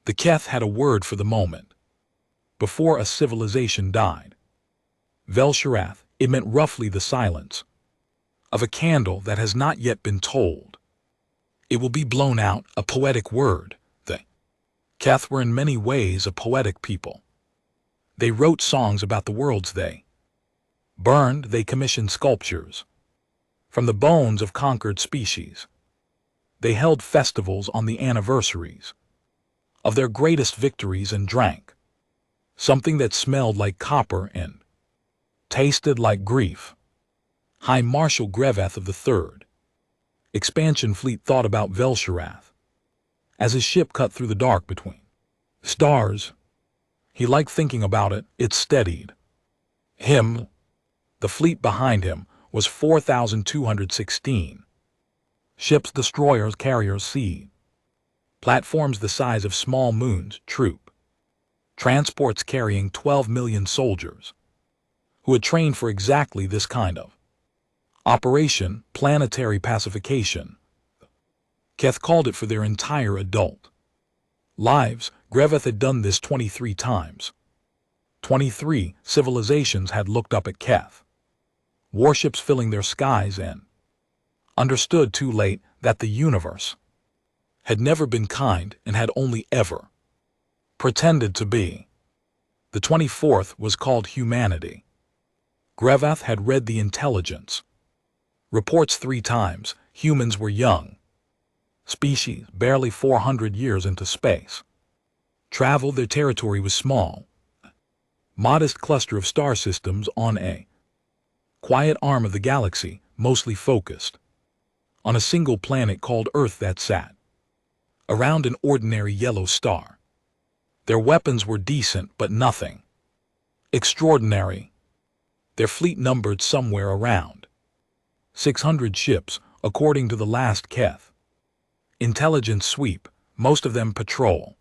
The Keth had a word for the moment. Before a civilization died. Velsharath, it meant roughly the silence of a candle that has not yet been told. It will be blown out, a poetic word. The Keth were in many ways a poetic people. They wrote songs about the worlds they burned, they commissioned sculptures from the bones of conquered species. They held festivals on the anniversaries of their greatest victories and drank something that smelled like copper and tasted like grief. High Marshal Greveth of the Third Expansion Fleet thought about Velsharath as his ship cut through the dark between stars. He liked thinking about it. It steadied him. The fleet behind him was 4,216 ships, destroyers, carriers, sea platforms the size of small moons, troop transports carrying 12 million soldiers who had trained for exactly this kind of operation, planetary pacification. Keth called it for their entire adult lives. Greveth had done this 23 times. 23 civilizations had looked up at Keth. Warships filling their skies and understood too late that the universe had never been kind and had only ever pretended to be. The 24th was called humanity. Greveth had read the intelligence reports 3 times. Humans were young species, barely 400 years into space. Travel, their territory was small. Modest cluster of star systems on a quiet arm of the galaxy, mostly focused on a single planet called Earth that sat around an ordinary yellow star. Their weapons were decent, but nothing extraordinary. Their fleet numbered somewhere around 600 ships, according to the last Keth intelligence sweep, most of them patrol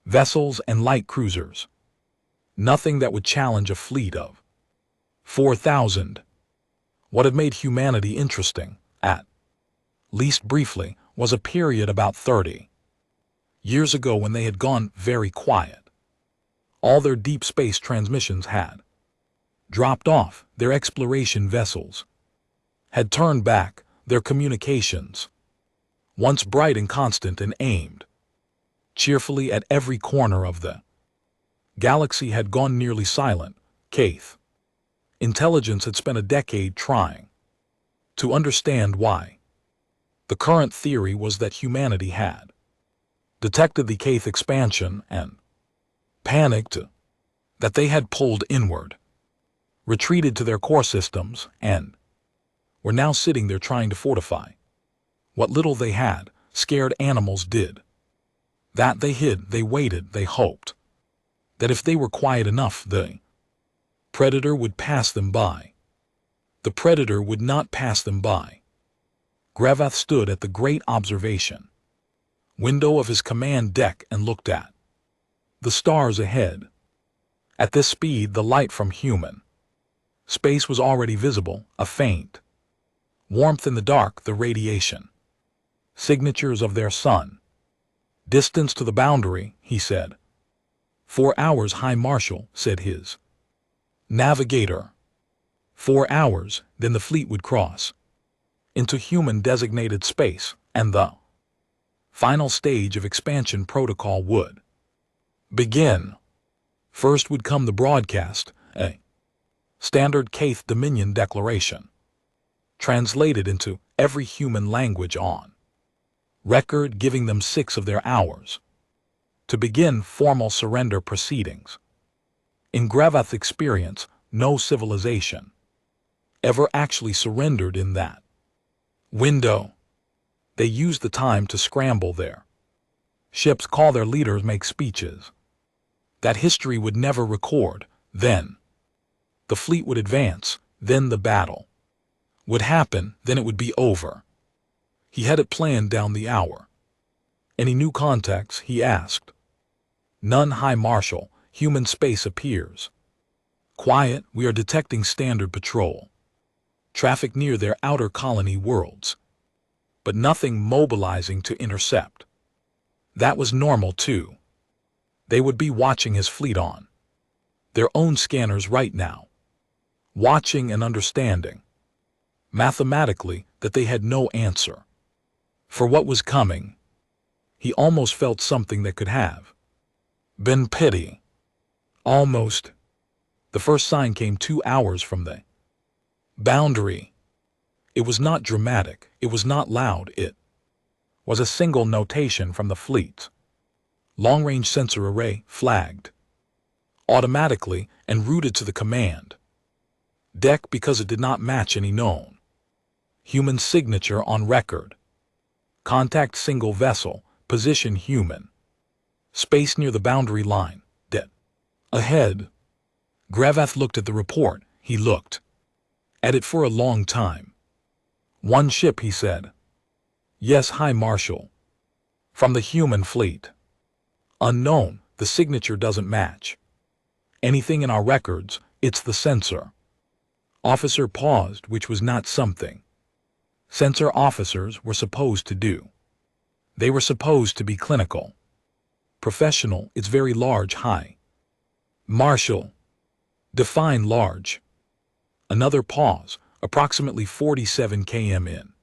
vessels and light cruisers. Nothing that would challenge a fleet of 4,000. What had made humanity interesting, at least briefly, was a period about 30 years ago when they had gone very quiet. All their deep space transmissions had dropped off, their exploration vessels had turned back, their communications, once bright and constant and aimed cheerfully at every corner of the galaxy, had gone nearly silent. Keth intelligence had spent a decade trying to understand why. The current theory was that humanity had detected the Keth expansion and panicked, that they had pulled inward, retreated to their core systems, and were now sitting there trying to fortify what little they had. Scared animals did that. They hid, they waited, they hoped that if they were quiet enough, the predator would pass them by. The predator would not pass them by. Greveth stood at the great observation window of his command deck and looked at the stars ahead. At this speed, the light from human space was already visible, a faint warmth in the dark, the radiation signatures of their sun. Distance to the boundary, he said. 4 hours, High Marshal, said his navigator. 4 hours, then the fleet would cross into human-designated space, and the final stage of expansion protocol would begin. First would come the broadcast, a standard Keth Dominion declaration, translated into every human language on record, giving them 6 of their hours to begin formal surrender proceedings. In Greveth's experience, no civilization ever actually surrendered in that window. They used the time to scramble their ships, call their leaders, make speeches that history would never record. Then the fleet would advance, then the battle would happen, then it would be over. He had it planned down the hour. Any new contacts, he asked. None, High Marshal. Human space appears quiet. We are detecting standard patrol traffic near their outer colony worlds, but nothing mobilizing to intercept. That was normal too. They would be watching his fleet on their own scanners right now, watching and understanding, mathematically, that they had no answer for what was coming. He almost felt something that could have been pity. Almost. The first sign came 2 hours from the boundary. It was not dramatic, it was not loud, it was a single notation from the fleet's long-range sensor array, flagged automatically and routed to the command deck because it did not match any known human signature on record. Contact single vessel, position human. Space near the boundary line, dead. Ahead. Gravath looked at the report. He looked at it for a long time. One ship, he said. Yes, High Marshal. From the human fleet. Unknown, the signature doesn't match anything in our records, it's the sensor. Officer paused, which was not something sensor officers were supposed to do. They were supposed to be clinical. Professional, it's very large. High Marshal. Define large. Another pause, approximately 47 km in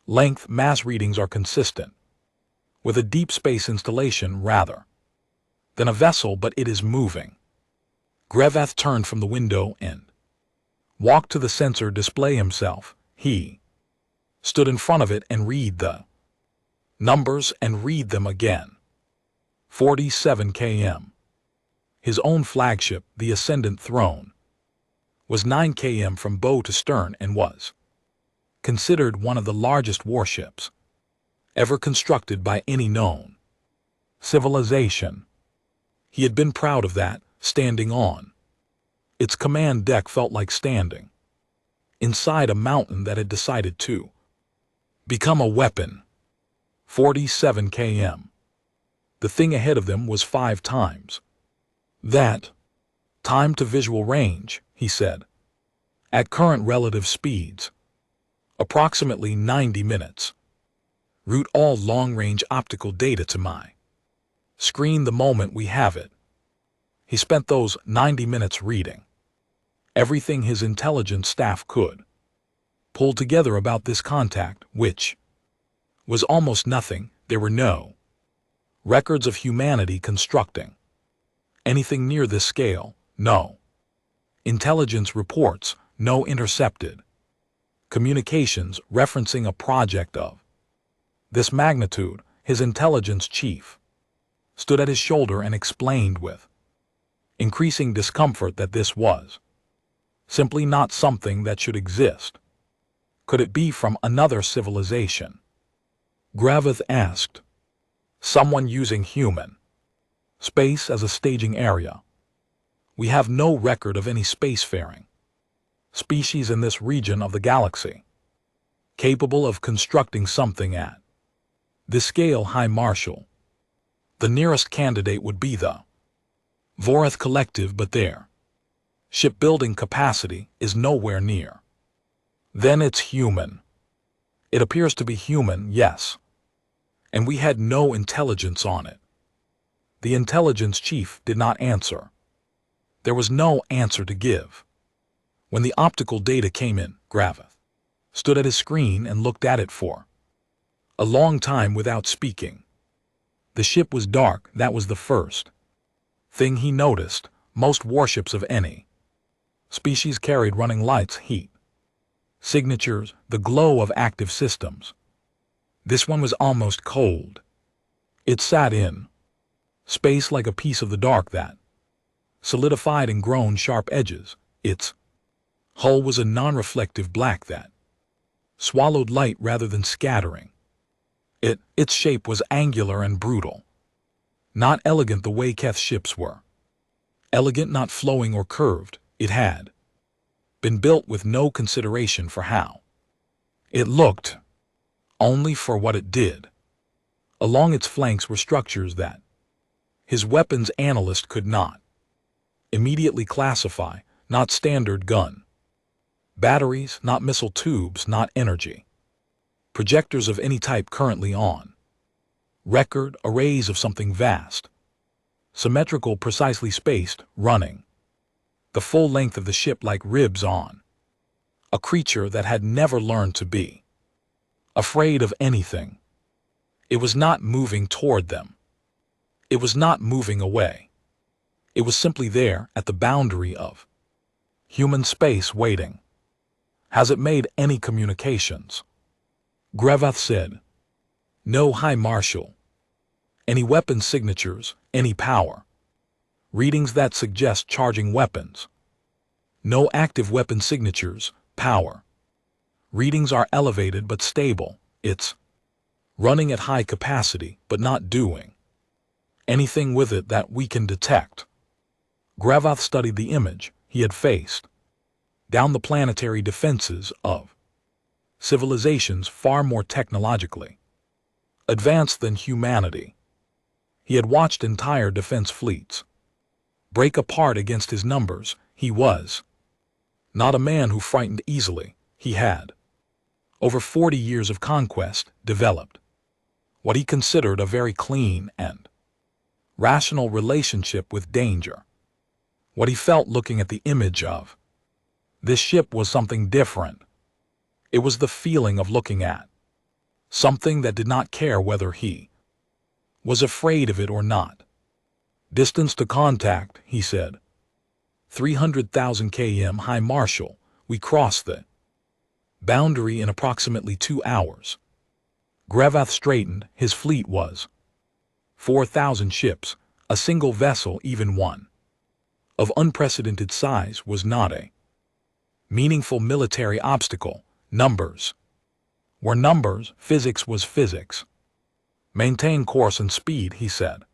length. Mass readings are consistent with a deep space installation rather than a vessel, but it is moving. Gravath turned from the window and walked to the sensor display himself. He stood in front of it and read the numbers and read them again. 47 km. His own flagship, the Ascendant Throne, was 9 km from bow to stern and was considered one of the largest warships ever constructed by any known civilization. He had been proud of that. Standing on its command deck felt like standing inside a mountain that had decided to become a weapon. 47 km. The thing ahead of them was 5 times that. Time to visual range, he said. At current relative speeds, approximately 90 minutes. Route all long-range optical data to my screen the moment we have it. He spent those 90 minutes reading everything his intelligence staff could pull together about this contact, which was almost nothing. There were no records of humanity constructing anything near this scale, no intelligence reports, no intercepted communications referencing a project of this magnitude. His intelligence chief stood at his shoulder and explained with increasing discomfort that this was simply not something that should exist. Could it be from another civilization? Gravath asked. Someone using human space as a staging area. We have no record of any spacefaring species in this region of the galaxy capable of constructing something at this scale. High Marshal. The nearest candidate would be the Vorath Collective, but their shipbuilding capacity is nowhere near. Then it's human. It appears to be human, yes. And we had no intelligence on it. The intelligence chief did not answer. There was no answer to give. When the optical data came in, Gravath stood at his screen and looked at it for a long time without speaking. The ship was dark. That was the first thing he noticed. Most warships of any species carried running lights, heat signatures, the glow of active systems. This one was almost cold. It sat in space like a piece of the dark that solidified and grown sharp edges. Its hull was a non-reflective black that swallowed light rather than scattering. Its shape was angular and brutal. Not elegant the way Keth's ships were. Elegant, not flowing or curved. It had been built with no consideration for how it looked, only for what it did. Along its flanks were structures that his weapons analyst could not immediately classify. Not standard gun batteries, not missile tubes, not energy projectors of any type currently on record. Arrays of something vast, symmetrical, precisely spaced, running the full length of the ship like ribs on a creature that had never learned to be afraid of anything. It was not moving toward them. It was not moving away. It was simply there at the boundary of human space waiting. Has it made any communications? Grevath said. No, High Marshal. Any weapon signatures, any power readings that suggest charging weapons. No active weapon signatures, power readings are elevated but stable. It's running at high capacity but not doing anything with it that we can detect. Grevath studied the image he had faced down the planetary defenses of civilizations far more technologically advanced than humanity. He had watched entire defense fleets break apart against his numbers. He was not a man who frightened easily. He had, over 40 years of conquest, developed what he considered a very clean and rational relationship with danger. What he felt looking at the image of this ship was something different. It was the feeling of looking at something that did not care whether he was afraid of it or not. Distance to contact, he said. 300,000 km, High Marshal. We crossed the boundary in approximately 2 hours. Grevath straightened. His fleet was 4,000 ships. A single vessel, even one of unprecedented size, was not a meaningful military obstacle. Numbers were numbers. Physics was physics. Maintain course and speed, he said.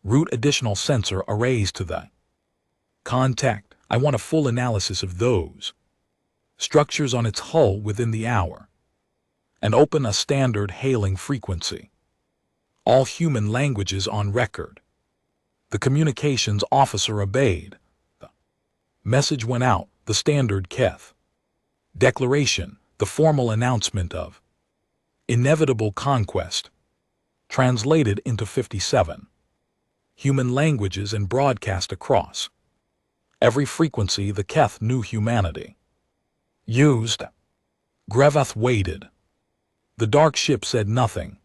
Route additional sensor arrays to the contact. I want a full analysis of those structures on its hull within the hour. And open a standard hailing frequency. All human languages on record. The communications officer obeyed. The message went out, the standard Keth declaration, the formal announcement of inevitable conquest, translated into 57 human languages and broadcast across every frequency the Keth knew humanity used. Grevath waited. The dark ship said nothing.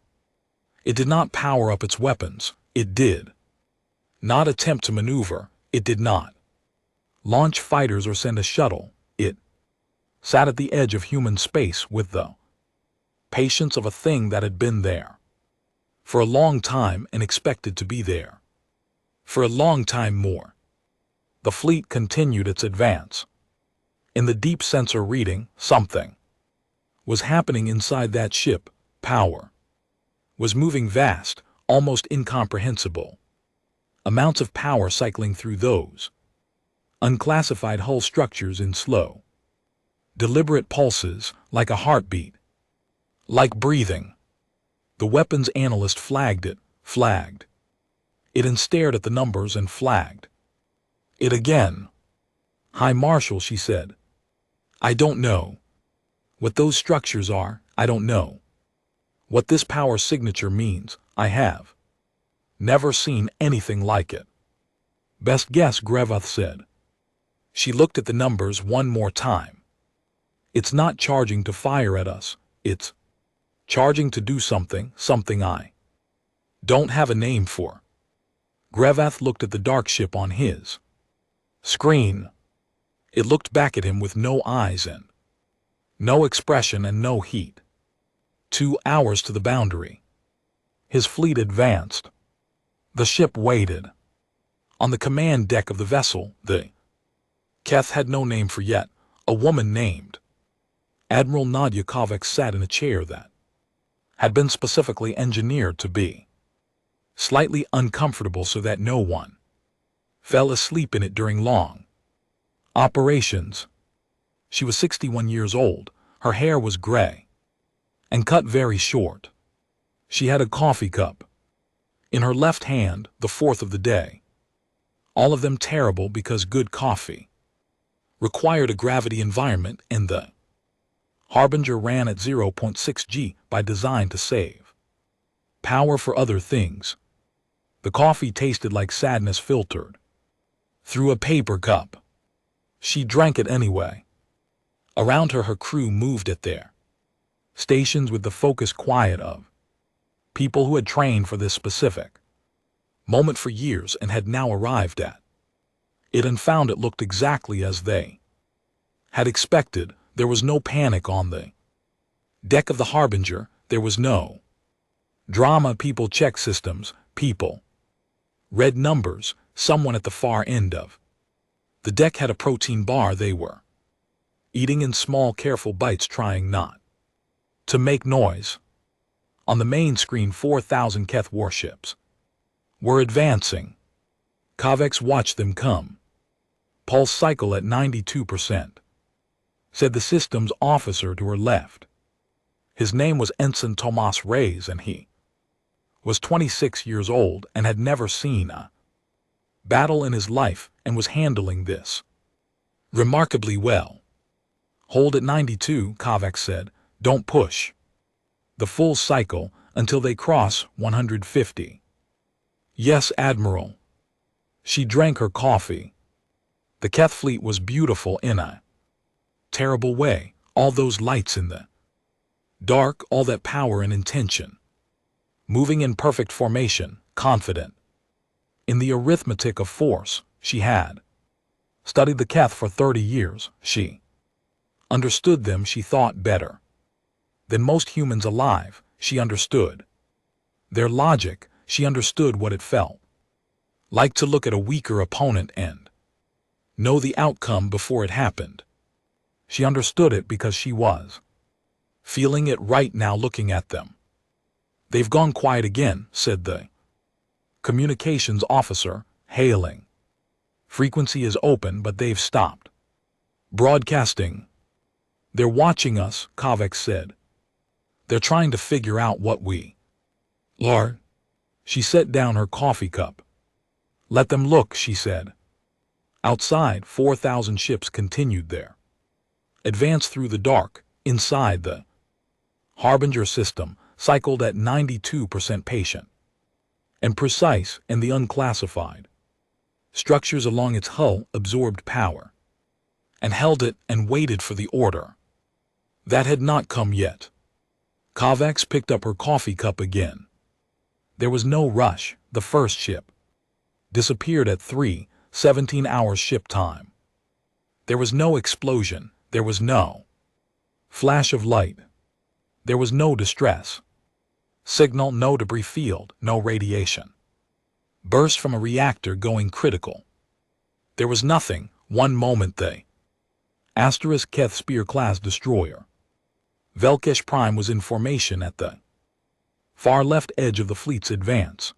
It did not power up its weapons. It did not attempt to maneuver. It did not launch fighters or send a shuttle. It sat at the edge of human space with the patience of a thing that had been there for a long time and expected to be there for a long time more. The fleet continued its advance. In the deep sensor reading, something was happening inside that ship. Power was moving vast, almost incomprehensible amounts of power cycling through those unclassified hull structures in slow, deliberate pulses, like a heartbeat, like breathing. The weapons analyst flagged it and stared at the numbers and flagged it again. High Marshal, she said. I don't know what those structures are. I don't know what this power signature means. I have never seen anything like it. Best guess, Grevath said. She looked at the numbers one more time. It's not charging to fire at us. It's charging to do something I don't have a name for. Grevath looked at the dark ship on his screen. It looked back at him with no eyes and no expression and no heat. 2 hours to the boundary. His fleet advanced. The ship waited. On the command deck of the vessel, the Keth had no name for yet. A woman named Admiral Nadia Kovacs sat in a chair that had been specifically engineered to be slightly uncomfortable so that no one fell asleep in it during long operations. She was 61 years old. Her hair was gray and cut very short. She had a coffee cup in her left hand, the fourth of the day. All of them terrible because good coffee required a gravity environment, and the Harbinger ran at 0.6 G by design to save power for other things. The coffee tasted like sadness filtered through a paper cup. She drank it anyway. Around her crew moved at their stations with the focused quiet of people who had trained for this specific moment for years and had now arrived at it and found it looked exactly as they had expected. There was no panic on the deck of the Harbinger. There was no drama. People checked systems. People read numbers. Someone at the far end of the deck had a protein bar they were eating in small, careful bites, trying not to make noise. On the main screen, 4,000 Keth warships were advancing. Kovacs watched them come. Pulse cycle at 92%, said the systems officer to her left. His name was Ensign Tomas Reyes, and he was 26 years old and had never seen a battle in his life and was handling this remarkably well. Hold at 92, Kovacs said. Don't push the full cycle until they cross 150. Yes, Admiral. She drank her coffee. The Keth fleet was beautiful in a terrible way. All those lights in the dark, all that power and intention. Moving in perfect formation, confident in the arithmetic of force. She had studied the Keth for 30 years. She understood them. She thought better than most humans alive. She understood their logic. She understood what it felt like to look at a weaker opponent and know the outcome before it happened. She understood it because she was feeling it right now looking at them. They've gone quiet again, said the communications officer, hailing. Frequency is open, but they've stopped broadcasting. They're watching us, Kovacs said. They're trying to figure out what we are. She set down her coffee cup. Let them look, she said. Outside, 4,000 ships continued their advance through the dark. Inside, the Harbinger system cycled at 92% patient and precise, and the unclassified structures along its hull absorbed power and held it and waited for the order that had not come yet. Kovacs picked up her coffee cup again. There was no rush. The first ship disappeared at 3:17 hours ship time. There was no explosion. There was no flash of light. There was no distress signal, no debris field, no radiation burst from a reactor going critical. There was nothing. One moment they Keth Spear-class destroyer Velkesh Prime was in formation at the far left edge of the fleet's advance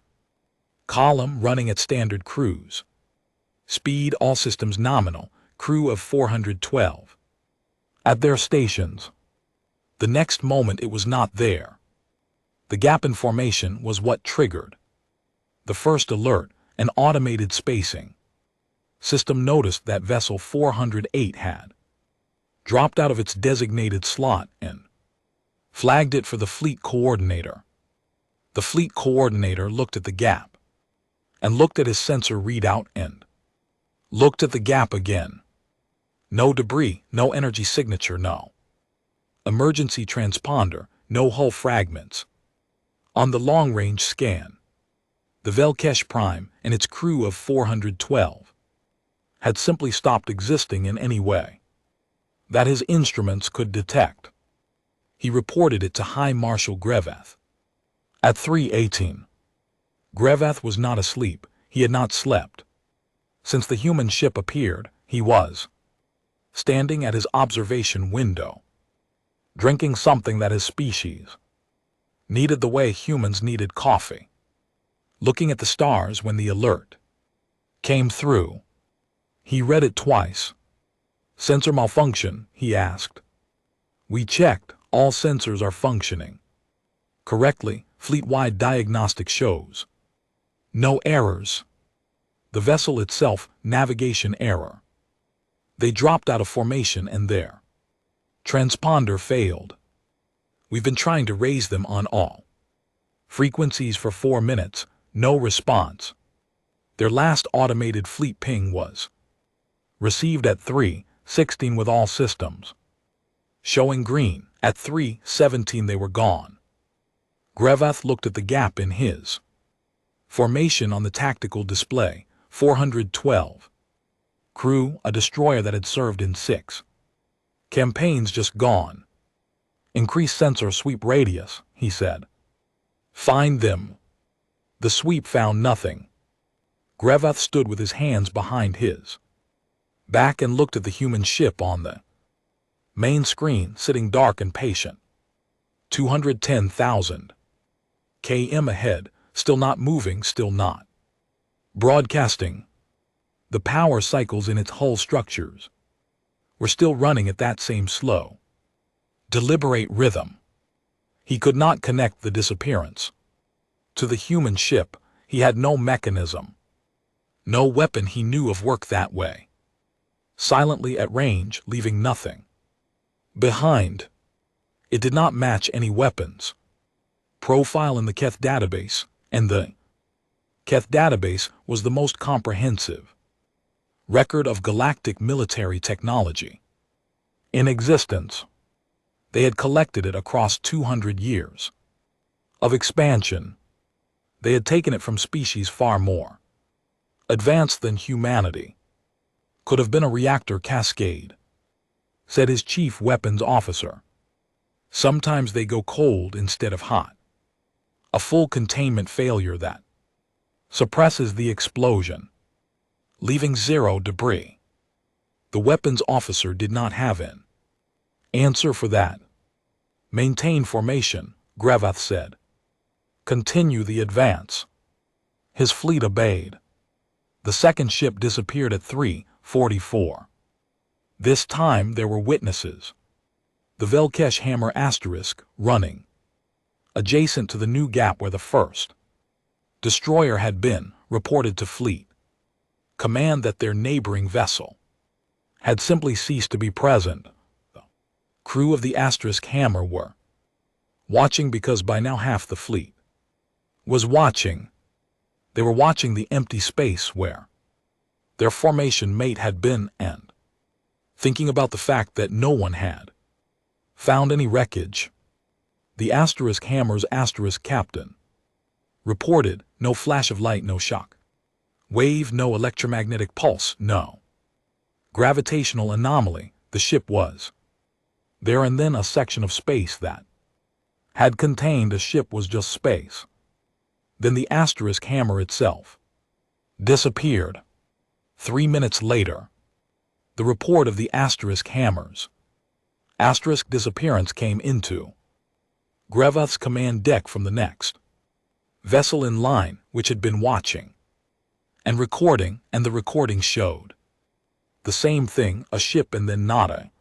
column, running at standard cruise speed, all systems nominal, crew of 412 at their stations. The next moment it was not there. The gap in formation was what triggered the first alert. An automated spacing system noticed that vessel 408 had dropped out of its designated slot and flagged it for the fleet coordinator. The fleet coordinator looked at the gap and looked at his sensor readout and looked at the gap again. No debris, no energy signature, no emergency transponder, no hull fragments. On the long-range scan, the Velkesh Prime and its crew of 412 had simply stopped existing in any way that his instruments could detect. He reported it to High Marshal Grevath at 3:18. Grevath was not asleep. He had not slept. Since the human ship appeared, he was standing at his observation window, drinking something that his species needed the way humans needed coffee, looking at the stars when the alert came through. He read it twice. Sensor malfunction, he asked. We checked. All sensors are functioning correctly. Fleet-wide diagnostic shows no errors. The vessel itself, navigation error. They dropped out of formation and their transponder failed. We've been trying to raise them on all frequencies for 4 minutes. No response. Their last automated fleet ping was received at 3:16 with all systems showing green. At 3:17 they were gone. Grevath looked at the gap in his formation on the tactical display. 412. Crew, a destroyer that had served in 6 campaigns just gone. Increase sensor sweep radius, he said. Find them. The sweep found nothing. Grevath stood with his hands behind his back and looked at the human ship on the main screen, sitting dark and patient. 210,000 km ahead, still not moving, still not broadcasting. The power cycles in its hull structures were still running at that same slow, deliberate rhythm. He could not connect the disappearance to the human ship. He had no mechanism, no weapon he knew of worked that way. Silently at range, leaving nothing behind. It did not match any weapons profile in the Keth database, and the Keth database was the most comprehensive record of galactic military technology in existence. They had collected it across 200 years of expansion. They had taken it from species far more advanced than humanity could have been. A reactor cascade, said his chief weapons officer. Sometimes they go cold instead of hot. A full containment failure that suppresses the explosion, leaving zero debris. The weapons officer did not have an answer for that. Maintain formation, Grevath said. Continue the advance. His fleet obeyed. The second ship disappeared at 3:44. This time there were witnesses. The Velkesh Hammer asterisk running adjacent to the new gap where the first destroyer had been, reported to fleet command that their neighboring vessel had simply ceased to be present. The crew of the asterisk Hammer were watching because by now half the fleet was watching. They were watching the empty space where their formation mate had been and thinking about the fact that no one had found any wreckage. The asterisk Hammer's asterisk captain reported no flash of light, no shock wave, no electromagnetic pulse, no gravitational anomaly. The ship was there, and then a section of space that had contained a ship was just space. Then the asterisk Hammer itself disappeared. 3 minutes later, the report of the asterisk Hammer's asterisk disappearance came into Grevath's command deck from the next vessel in line, which had been watching and recording, and the recording showed the same thing, a ship and then not a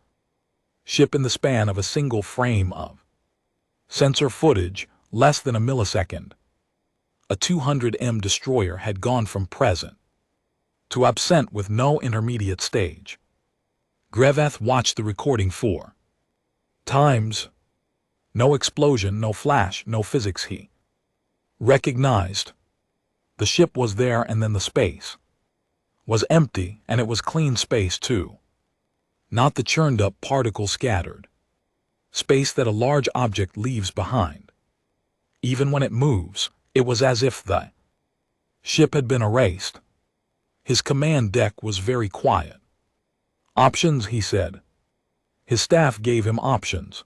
ship in the span of a single frame of sensor footage, less than a millisecond. A 200M destroyer had gone from present to absent with no intermediate stage. Grevath watched the recording 4 times. No explosion, no flash, no physics. He recognized the ship was there, and then the space was empty, and it was clean space too. Not the churned up particle scattered space that a large object leaves behind. Even when it moves, it was as if the ship had been erased. His command deck was very quiet. Options, he said. His staff gave him options.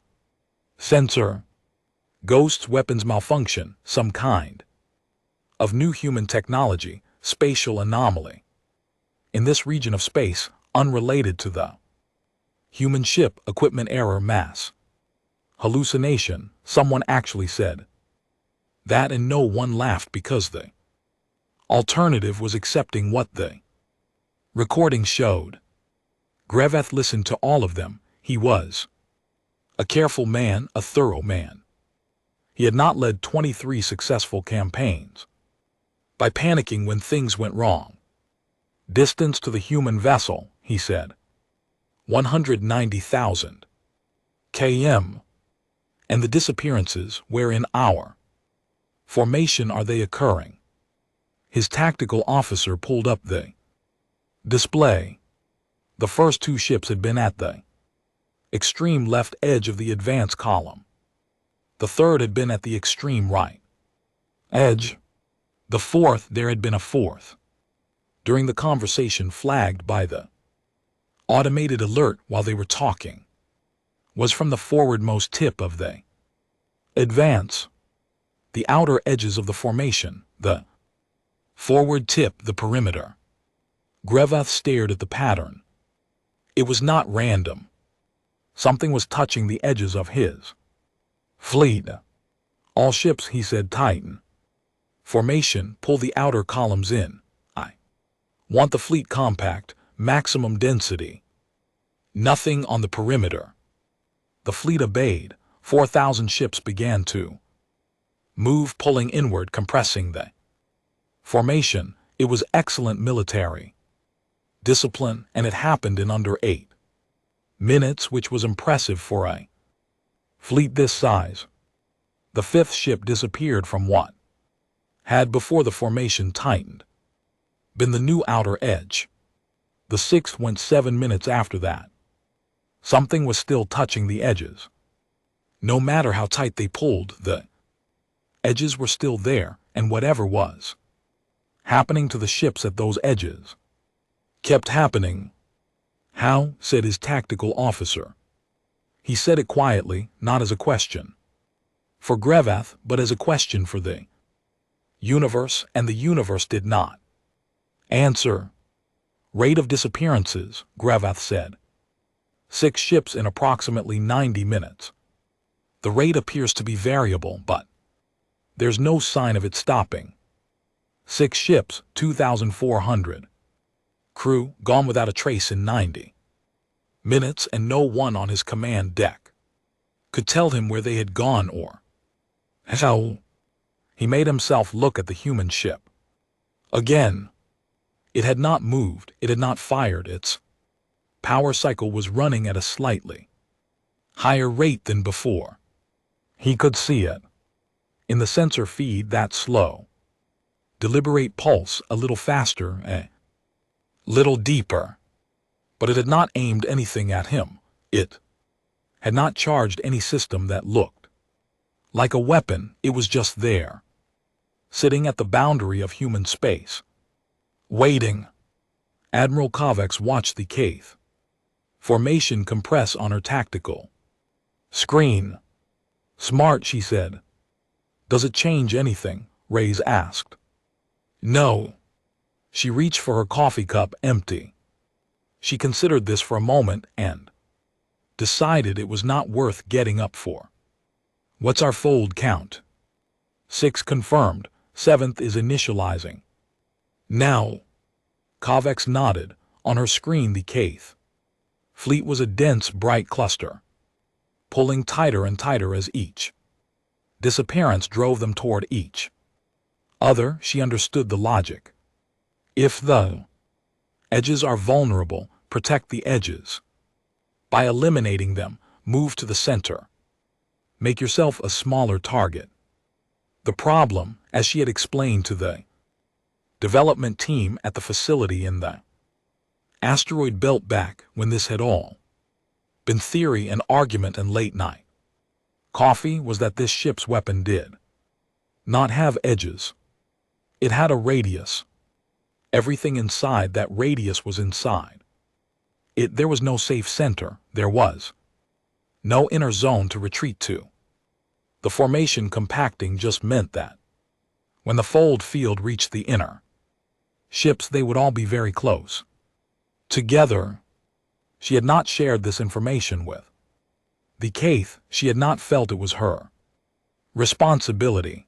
Sensor, ghosts, weapons malfunction, some kind of new human technology, spatial anomaly. In this region of space, unrelated to the human ship, equipment error, mass hallucination, someone actually said that, and no one laughed because the alternative was accepting what the recording showed. Grevath listened to all of them. He was a careful man, a thorough man. He had not led 23 successful campaigns by panicking when things went wrong. Distance to the human vessel, he said. 190,000 km. And the disappearances, where in our formation are they occurring? His tactical officer pulled up the display. The first two ships had been at the extreme left edge of the advance column. The third had been at the extreme right edge. The fourth, there had been a fourth. During the conversation flagged by the automated alert while they were talking, was from the forwardmost tip of the advance, the outer edges of the formation, the forward tip, the perimeter. Grevath stared at the pattern. It was not random. Something was touching the edges of his fleet. All ships, he said, tighten. Formation, pull the outer columns in. I want the fleet compact, maximum density. Nothing on the perimeter. The fleet obeyed. 4,000 ships began to move, pulling inward, compressing the formation. It was excellent military discipline, and it happened in under 8 minutes, which was impressive for a fleet this size. The fifth ship disappeared from what had, before the formation tightened, been the new outer edge. The sixth went 7 minutes after that. Something was still touching the edges. No matter how tight they pulled, the edges were still there, and whatever was happening to the ships at those edges kept happening. How? Said his tactical officer. He said it quietly, not as a question for Grevath, but as a question for the universe, and the universe did not answer. Rate of disappearances, Grevath said. 6 ships in approximately 90 minutes. The rate appears to be variable, but there's no sign of it stopping. 6 ships, 2,400. Crew, gone without a trace in 90 minutes, and no one on his command deck could tell him where they had gone or how. He made himself look at the human ship. Again. It had not moved, it had not fired, its power cycle was running at a slightly higher rate than before. He could see it in the sensor feed, that slow, deliberate pulse, a little faster, a little deeper. But it had not aimed anything at him. It had not charged any system that looked like a weapon. It was just there, sitting at the boundary of human space, waiting. Admiral Kovacs watched the Kaith formation compress on her tactical screen. Smart, she said. Does it change anything? Reyes asked. No. She reached for her coffee cup, empty. She considered this for a moment and decided it was not worth getting up for. What's our fold count? 6 confirmed. 7th is initializing. Now. Kovacs nodded. On her screen, the Kaith fleet was a dense, bright cluster, pulling tighter and tighter as each disappearance drove them toward each other. She understood the logic. If the edges are vulnerable, protect the edges. By eliminating them, move to the center. Make yourself a smaller target. The problem, as she had explained to the development team at the facility in the asteroid belt back when this had all been theory and argument and late night coffee, was that this ship's weapon did not have edges. It had a radius. Everything inside that radius was inside it. There was no safe center. There was no inner zone to retreat to. The formation compacting just meant that when the fold field reached the inner ships, they would all be very close together. She had not shared this information with the Kaith. She had not felt it was her responsibility.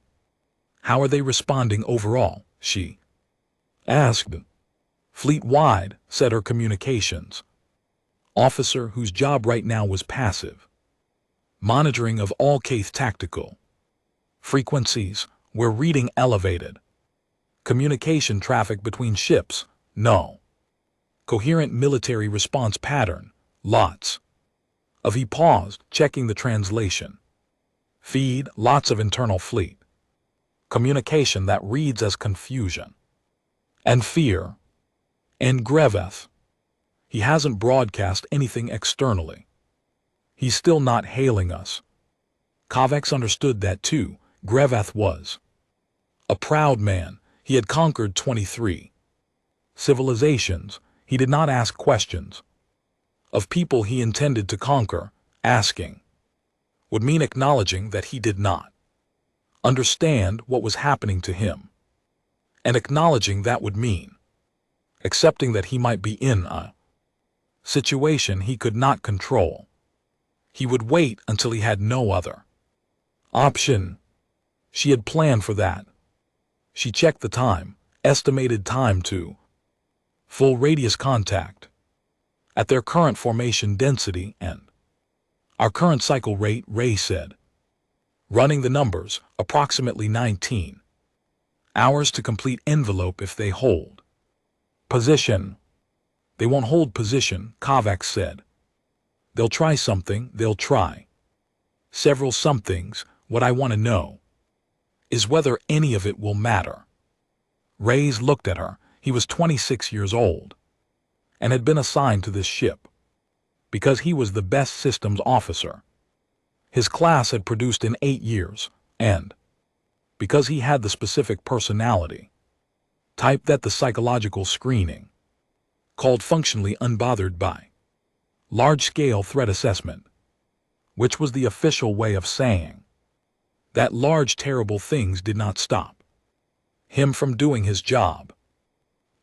How are they responding overall? She asked. Fleet-wide, said her communications officer, whose job right now was passive monitoring of all Kaith tactical frequencies. Were reading elevated communication traffic between ships. No coherent military response pattern. Lots of. He paused, checking the translation feed. Lots of internal fleet communication that reads as confusion. and fear, and Greveth. He hasn't broadcast anything externally. He's still not hailing us. Kovacs understood that too. Greveth was a proud man. He had conquered 23 civilizations. He did not ask questions of people he intended to conquer. Asking would mean acknowledging that he did not understand what was happening to him. And acknowledging that would mean accepting that he might be in a situation he could not control. He would wait until he had no other option. She had planned for that. She checked the time, estimated time to full radius contact at their current formation density and our current cycle rate, Ray said. Running the numbers, approximately 19 hours to complete envelope if they hold position. They won't hold position, Kovacs said. They'll try something, they'll try several somethings. What I want to know is whether any of it will matter. Reyes looked at her. He was 26 years old and had been assigned to this ship because he was the best systems officer his class had produced in 8 years, and because he had the specific personality type that the psychological screening called functionally unbothered by large-scale threat assessment, which was the official way of saying that large terrible things did not stop him from doing his job.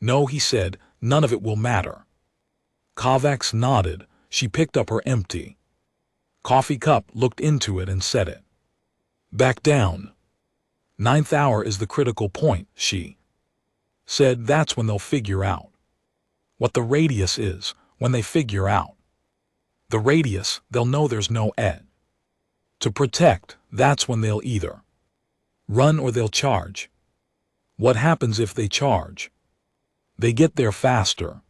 No, he said, none of it will matter. Kovacs nodded. She picked up her empty coffee cup, looked into it, and set it back down. 9th hour is the critical point, she said. That's when they'll figure out what the radius is. When they figure out the radius, they'll know there's no edge to protect. That's when they'll either run or they'll charge. What happens if they charge? They get there faster.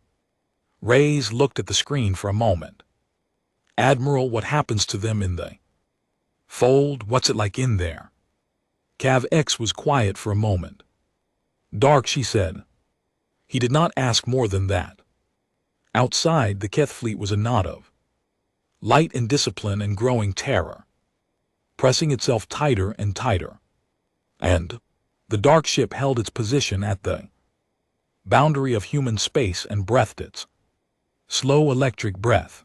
Reyes looked at the screen for a moment. Admiral, what happens to them in the fold? What's it like in there? Cav X was quiet for a moment. Dark, she said. He did not ask more than that. Outside, the Keth fleet was a knot of light and discipline and growing terror, pressing itself tighter and tighter. And the dark ship held its position at the boundary of human space and breathed its slow electric breath.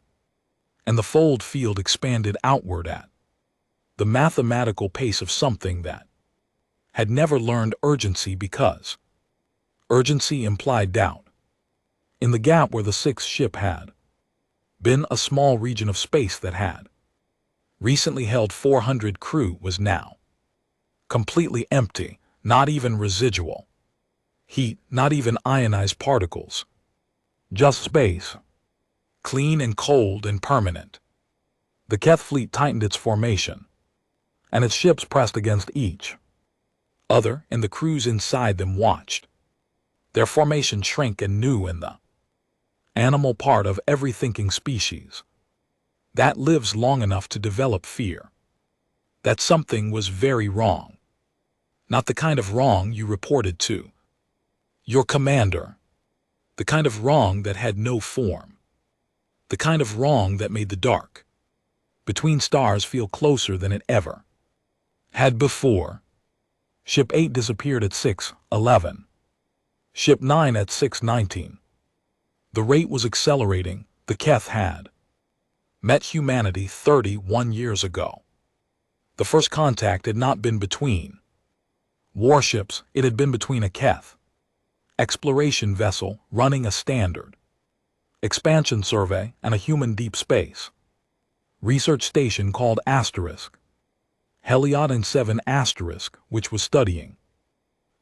And the fold field expanded outward at the mathematical pace of something that had never learned urgency, because urgency implied doubt. In the gap where the 6th ship had been a small region of space that had recently held 400 crew was now completely empty, not even residual heat, not even ionized particles. Just space. Clean and cold and permanent. The Keth fleet tightened its formation, and its ships pressed against each other, and the crews inside them watched their formation shrink and new in the animal part of every thinking species that lives long enough to develop fear that something was very wrong. Not the kind of wrong you reported to your commander, the kind of wrong that had no form, the kind of wrong that made the dark between stars feel closer than it ever had before. Ship 8 disappeared at 6:11. Ship 9 at 6:19. The rate was accelerating. The Keth had met humanity 31 years ago. The first contact had not been between warships, it had been between a Keth exploration vessel running a standard expansion survey and a human deep space research station called Asterisk. Heliodin 7 Asterisk, which was studying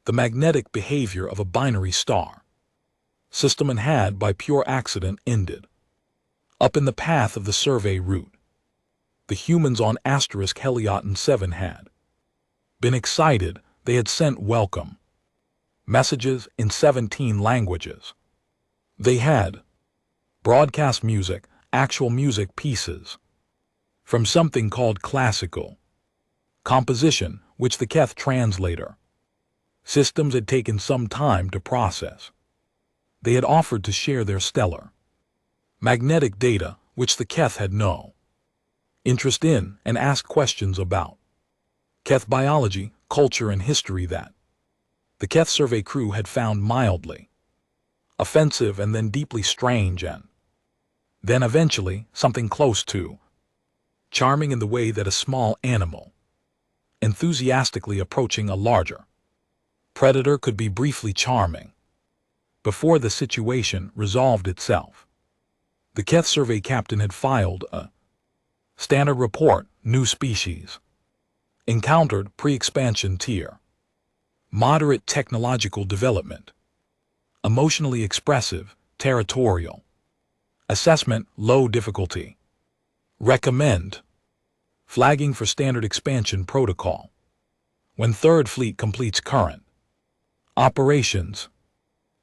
the magnetic behavior of a binary star system and had, by pure accident, ended up in the path of the survey route. The humans on Asterisk Heliodin 7 had been excited. They had sent welcome messages in 17 languages. They had broadcast music, actual music pieces, from something called classical composition, which the Keth translator Systems had taken some time to process. They had offered to share their stellar magnetic data, which the Keth had no interest in, and ask questions about Keth biology, culture, and history that the Keth survey crew had found mildly offensive and then deeply strange, and then eventually something close to charming in the way that a small animal enthusiastically approaching a larger predator could be briefly charming before the situation resolved itself. The Keth survey captain had filed a standard report, new species, encountered pre-expansion tier, moderate technological development, emotionally expressive, territorial, assessment, low difficulty, recommend, flagging for standard expansion protocol. When Third Fleet completes current operations,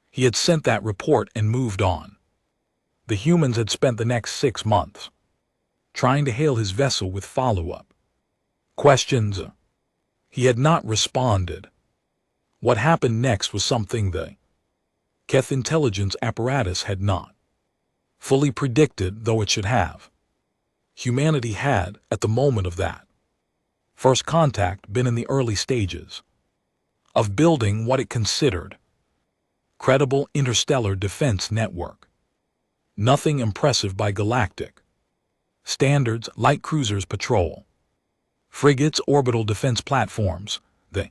he had sent that report and moved on. The humans had spent the next 6 months trying to hail his vessel with follow-up questions. He had not responded. What happened next was something the Keth intelligence apparatus had not fully predicted, though it should have. Humanity had, at the moment of that first contact, been in the early stages of building what it considered credible interstellar defense network. Nothing impressive by galactic standards: light cruisers patrol, frigates, orbital defense platforms, the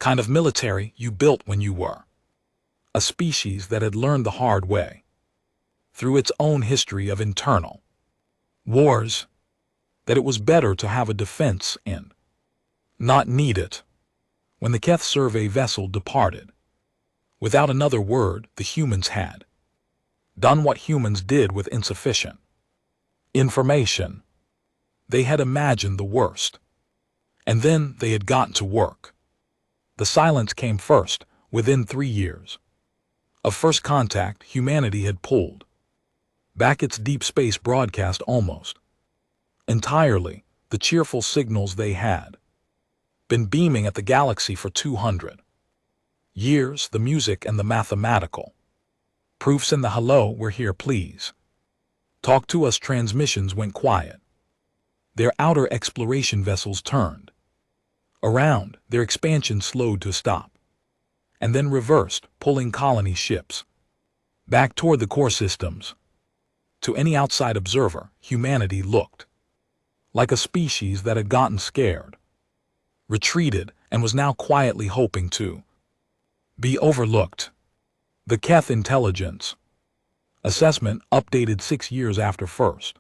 kind of military you built when you were a species that had learned the hard way through its own history of internal wars that it was better to have a defense and not need it. When the Keth survey vessel departed, without another word, the humans had done what humans did with insufficient information. They had imagined the worst, and then they had gotten to work. The silence came first. Within 3 years of first contact, humanity had pulled back its deep space broadcast almost entirely. The cheerful signals they had been beaming at the galaxy for 200 years, the music and the mathematical proofs and the "hello, we're here, please talk to us" transmissions went quiet. Their outer exploration vessels turned around, their expansion slowed to a stop, and then reversed, pulling colony ships back toward the core systems. To any outside observer, humanity looked like a species that had gotten scared, retreated, and was now quietly hoping to be overlooked. The Keth intelligence assessment, updated 6 years after first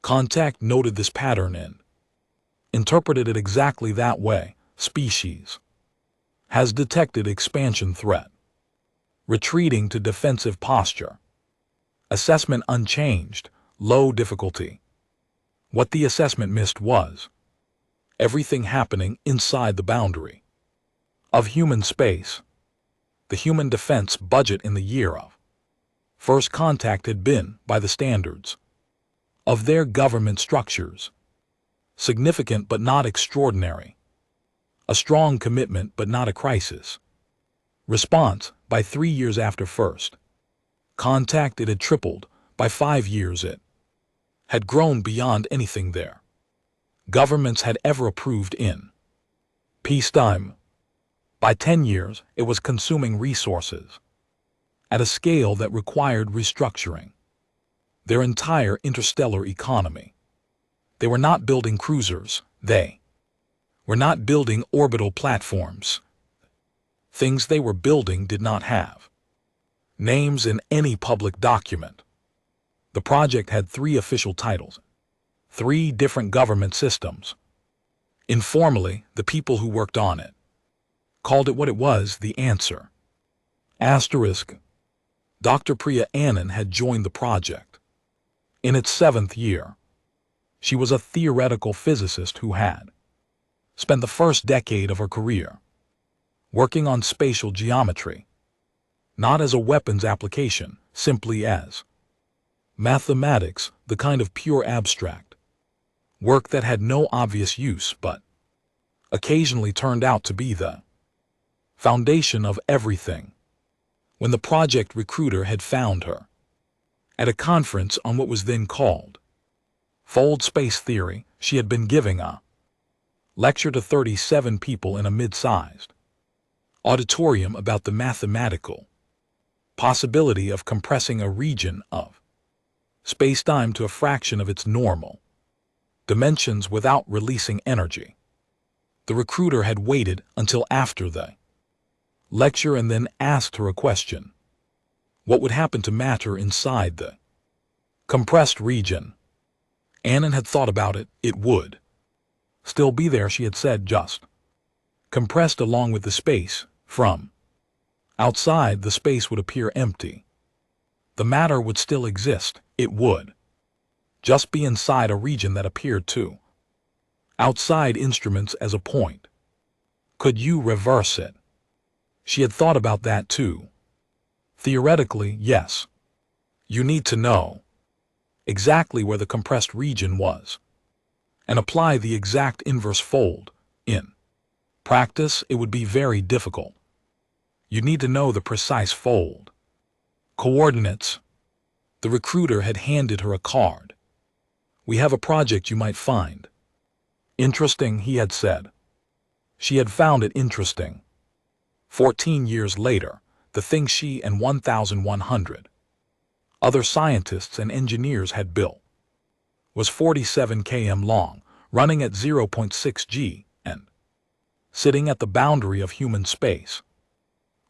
contact, noted this pattern and interpreted it exactly that way. Species has detected expansion threat, retreating to defensive posture. Assessment unchanged, low difficulty. What the assessment missed was everything happening inside the boundary of human space. The human defense budget in the year of first contact had been, by the standards of their government structures, significant but not extraordinary. A strong commitment but not a crisis response. By 3 years after first contact, it had tripled. By 5 years it had grown beyond anything their governments had ever approved in peacetime. By 10 years, it was consuming resources at a scale that required restructuring their entire interstellar economy. They were not building cruisers. They were not building orbital platforms. Things they were building did not have names in any public document. The project had 3 official titles, 3 different government systems. Informally, the people who worked on it called it what it was: the answer. Asterisk. Dr. Priya Anand had joined the project in its 7th year. She was a theoretical physicist who had spent the first decade of her career working on spatial geometry, not as a weapons application, simply as mathematics, the kind of pure abstract work that had no obvious use but occasionally turned out to be the Foundation of everything. When the project recruiter had found her at a conference on what was then called Fold Space Theory, she had been giving a lecture to 37 people in a mid-sized auditorium about the mathematical possibility of compressing a region of space-time to a fraction of its normal dimensions without releasing energy. The recruiter had waited until after the lecture and then asked her a question. What would happen to matter inside the compressed region? Annan had thought about it. It would still be there, she had said, just compressed along with the space. From outside, the space would appear empty. The matter would still exist. It would just be inside a region that appeared to outside instruments as a point. Could you reverse it? She had thought about that too. Theoretically, yes. You need to know exactly where the compressed region was and apply the exact inverse fold. In practice, it would be very difficult. You need to know the precise fold coordinates. The recruiter had handed her a card. We have a project you might find interesting, he had said. She had found it interesting. 14 years later, the thing she and 1,100 other scientists and engineers had built was 47 km long, running at 0.6 g, and sitting at the boundary of human space,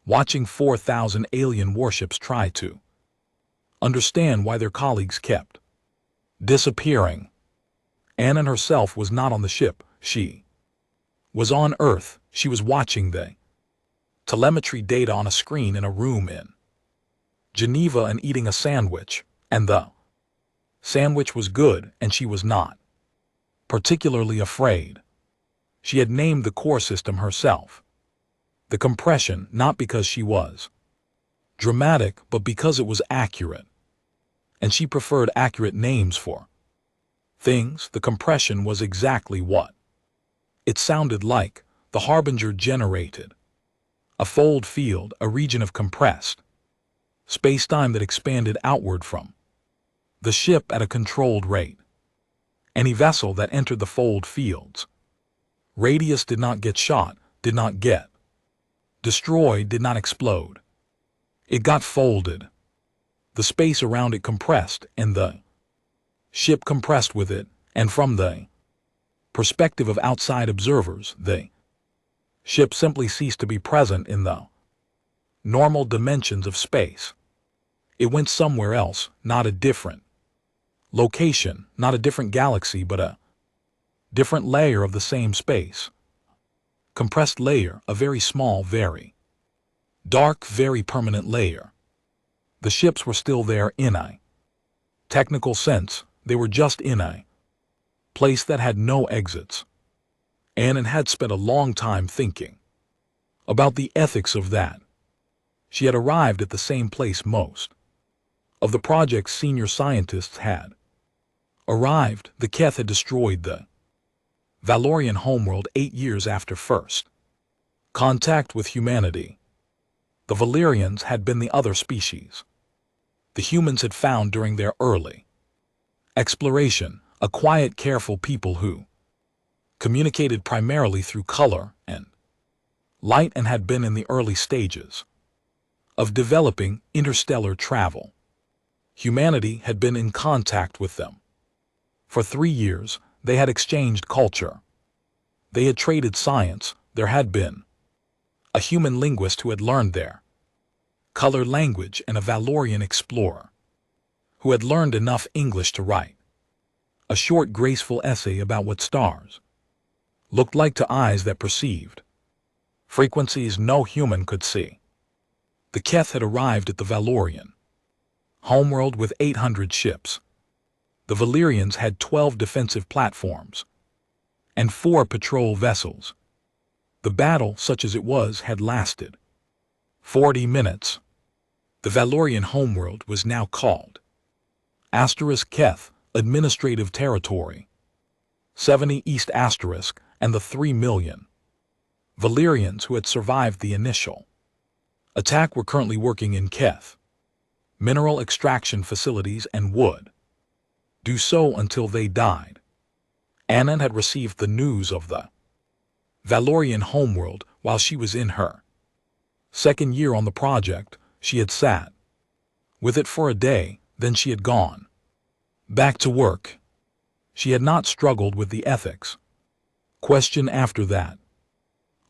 watching 4,000 alien warships try to understand why their colleagues kept disappearing. Annan herself was not on the ship. She was on Earth. She was watching the telemetry data on a screen in a room in Geneva and eating a sandwich, and the sandwich was good and she was not particularly afraid. She had named the core system herself the compression, not because she was dramatic, but because it was accurate. And she preferred accurate names for things. The compression was exactly what it sounded like. The harbinger generated a fold field, a region of compressed space-time that expanded outward from the ship at a controlled rate. Any vessel that entered the fold field's radius did not get shot, did not get destroyed, did not explode. It got folded. The space around it compressed, and the ship compressed with it, and from the perspective of outside observers, the ship simply ceased to be present in the normal dimensions of space. It went somewhere else, not a different location, not a different galaxy, but a different layer of the same space. Compressed layer, a very small, very dark, very permanent layer. The ships were still there in a technical sense. They were just in a place that had no exits. Annan had spent a long time thinking about the ethics of that. She had arrived at the same place most of the project's senior scientists had arrived. The Keth had destroyed the Valorian homeworld 8 years after first contact with humanity. The Valerians had been the other species the humans had found during their early exploration, a quiet, careful people who communicated primarily through color and light and had been in the early stages of developing interstellar travel. Humanity had been in contact with them. For 3 years, they had exchanged culture. They had traded science. There had been a human linguist who had learned their color language and a Valorian explorer who had learned enough English to write a short, graceful essay about what stars looked like to eyes that perceived frequencies no human could see. The Keth had arrived at the Valorian homeworld with 800 ships. The Valerians had 12 defensive platforms and 4 patrol vessels. The battle, such as it was, had lasted 40 minutes. The Valorian homeworld was now called Keth, Administrative Territory 70 East *, and the 3 million Valyrians who had survived the initial attack were currently working in Keth, mineral extraction facilities and would do so until they died. Annan had received the news of the Valorian homeworld while she was in her second year on the project. She had sat with it for a day, then she had gone back to work. She had not struggled with the ethics question after that.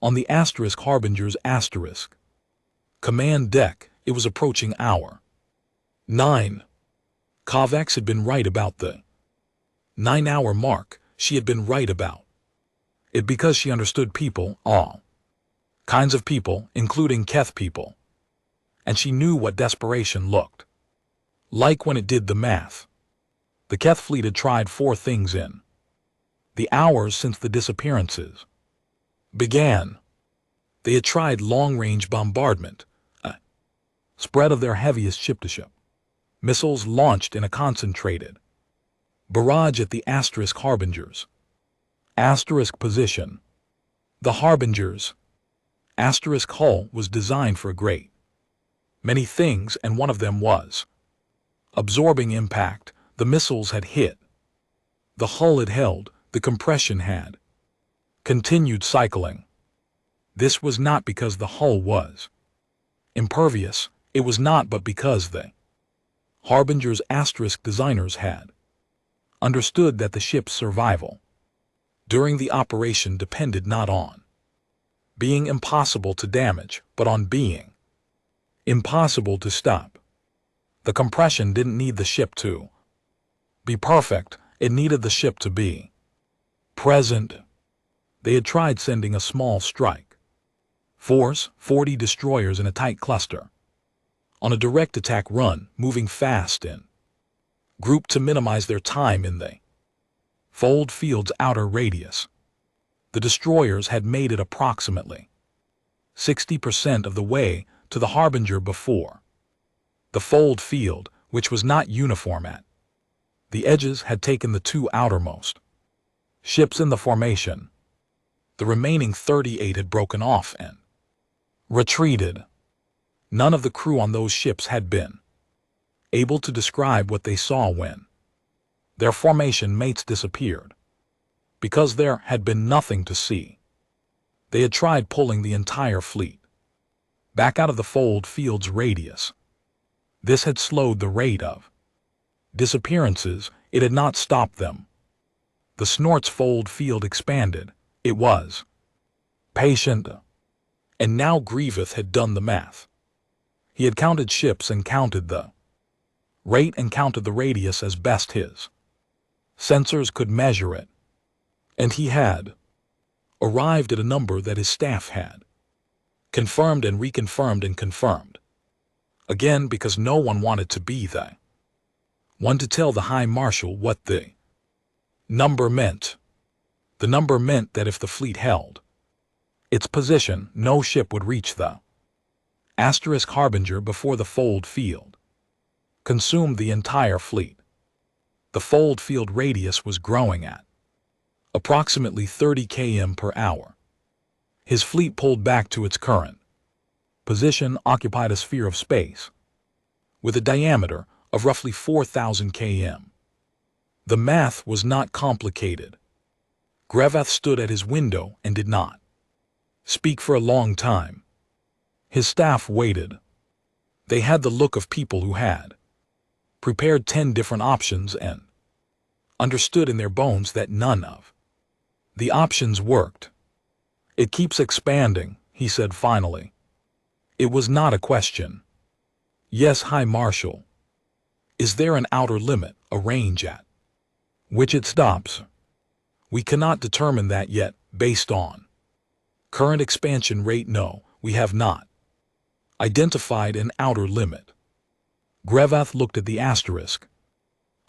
On the Harbinger's command deck, it was approaching hour 9. Kovacs had been right about the 9-hour mark. She had been right about it because she understood people, all kinds of people, including Keth people. And she knew what desperation looked like when it did the math. The Keth fleet had tried 4 things in the hours since the disappearances began. They had tried long-range bombardment, a spread of their heaviest ship-to-ship missiles launched in a concentrated barrage at the Harbinger's position. The Harbinger's hull was designed for a great many things, and one of them was absorbing impact. The missiles had hit. The hull had held. The compression had continued cycling. This was not because the hull was impervious. It was not, but because the Harbinger's designers had understood that the ship's survival during the operation depended not on being impossible to damage, but on being impossible to stop. The compression didn't need the ship to be perfect. It needed the ship to be present. They had tried sending a small strike force, 40 destroyers in a tight cluster, on a direct attack run, moving fast in group to minimize their time in the fold field's outer radius. The destroyers had made it approximately 60% of the way to the Harbinger before the fold field, which was not uniform at the edges, had taken the 2 outermost ships in the formation. The remaining 38 had broken off and retreated. None of the crew on those ships had been able to describe what they saw when their formation mates disappeared, because there had been nothing to see. They had tried pulling the entire fleet back out of the fold field's radius. This had slowed the rate of disappearances. It had not stopped them. The Snort's fold field expanded. It was patient. And now Grievous had done the math. He had counted ships and counted the rate and counted the radius as best his sensors could measure it. And he had arrived at a number that his staff had confirmed and reconfirmed and confirmed again, because no one wanted to be the one to tell the High Marshal what the number meant. The number meant that if the fleet held its position, no ship would reach the Harbinger before the fold field consumed the entire fleet. The fold field radius was growing at approximately 30 km per hour. His fleet pulled back to its current position, occupied a sphere of space with a diameter of roughly 4,000 km. The math was not complicated. Grevath stood at his window and did not speak for a long time. His staff waited. They had the look of people who had prepared 10 different options and understood in their bones that none of the options worked. "It keeps expanding," he said finally. It was not a question. "Yes, High Marshal. Is there an outer limit, a range at which it stops?" "We cannot determine that yet, based on current expansion rate. No, we have not identified an outer limit." Grevath looked at the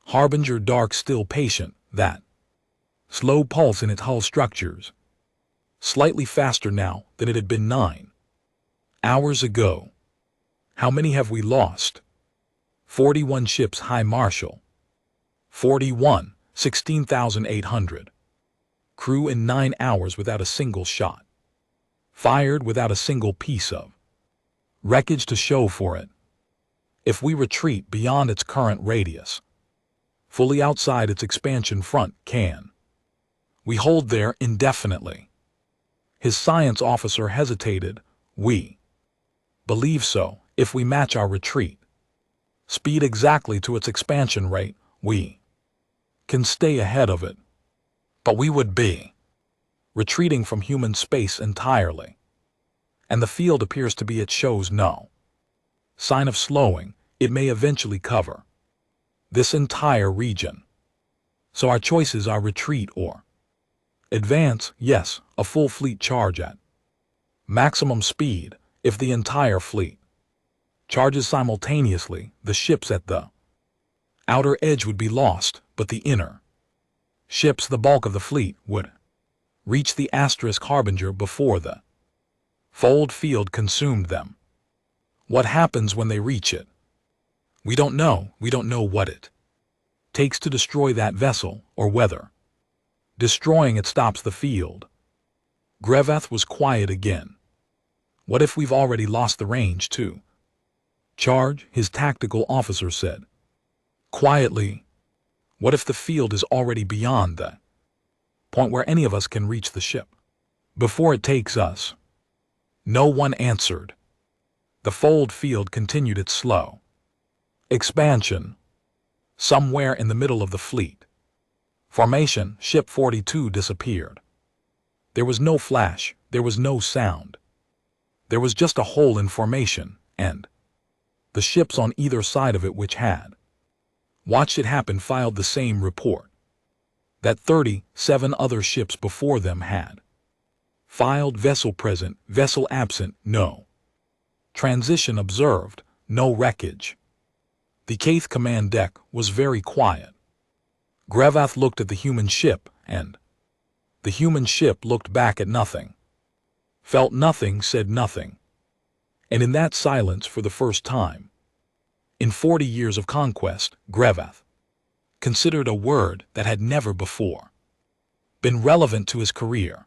Harbinger, dark, still patient, that slow pulse in its hull structures, slightly faster now than it had been 9 hours ago. "How many have we lost?" 41 ships, High Marshal. 41, 16,800. Crew in 9 hours without a single shot. fired without a single piece of wreckage to show for it. If we retreat beyond its current radius, fully outside its expansion front, can we hold there indefinitely? His science officer hesitated. We believe so, if we match our retreat speed exactly to its expansion rate, we can stay ahead of it. But we would be retreating from human space entirely. And the field appears to be, it shows no sign of slowing. It may eventually cover this entire region. So our choices are retreat or advance. Yes, a full fleet charge at maximum speed. If the entire fleet charges simultaneously, the ships at the outer edge would be lost, but the inner ships, the bulk of the fleet, would reach the asterisk harbinger before the fold field consumed them. What happens when they reach it? We don't know. We don't know what it takes to destroy that vessel, or whether destroying it stops the field. Grevath was quiet again. What if we've already lost the range to charge? His tactical officer said quietly. What if the field is already beyond the point where any of us can reach the ship before it takes us? No one answered. The fold field continued its slow expansion. Somewhere in the middle of the fleet formation, ship 42 disappeared. There was no flash, there was no sound. There was just a hole in formation, and the ships on either side of it which had watched it happen filed the same report that 37 other ships before them had filed. Vessel present, vessel absent, no transition observed, no wreckage. The Kaith command deck was very quiet. Grevath looked at the human ship, and the human ship looked back at nothing, felt nothing, said nothing. And in that silence, for the first time in 40 years of conquest, Grevath considered a word that had never before been relevant to his career.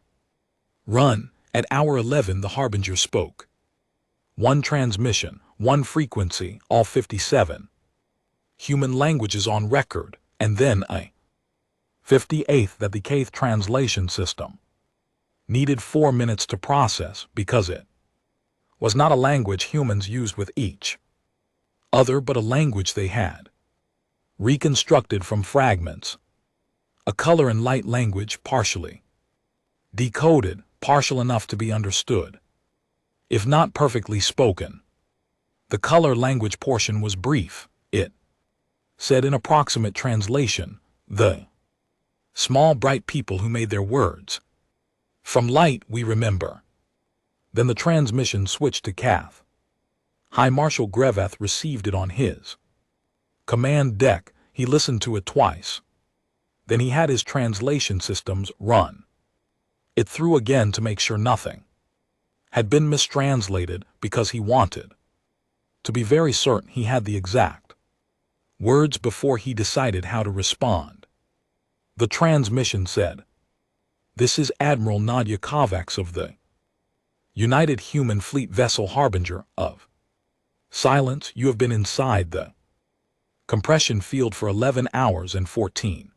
Run. At hour 11 the harbinger spoke. One transmission, one frequency, all 57 human languages on record, and then a 58th that the Kaith translation system needed 4 minutes to process because it was not a language humans used with each other, but a language they had reconstructed from fragments, a color and light language partially decoded, partial enough to be understood, if not perfectly spoken. The color language portion was brief. It said in approximate translation, the small bright people who made their words from light we remember. Then the transmission switched to Kath. High Marshal Grevath received it on his command deck. He listened to it twice. Then he had his translation systems run it through again to make sure nothing had been mistranslated, because he wanted to be very certain he had the exact words before he decided how to respond. The transmission said, "This is Admiral Nadia Kovacs of the United Human Fleet vessel Harbinger of." Silence. You have been inside the compression field for 11 hours and 14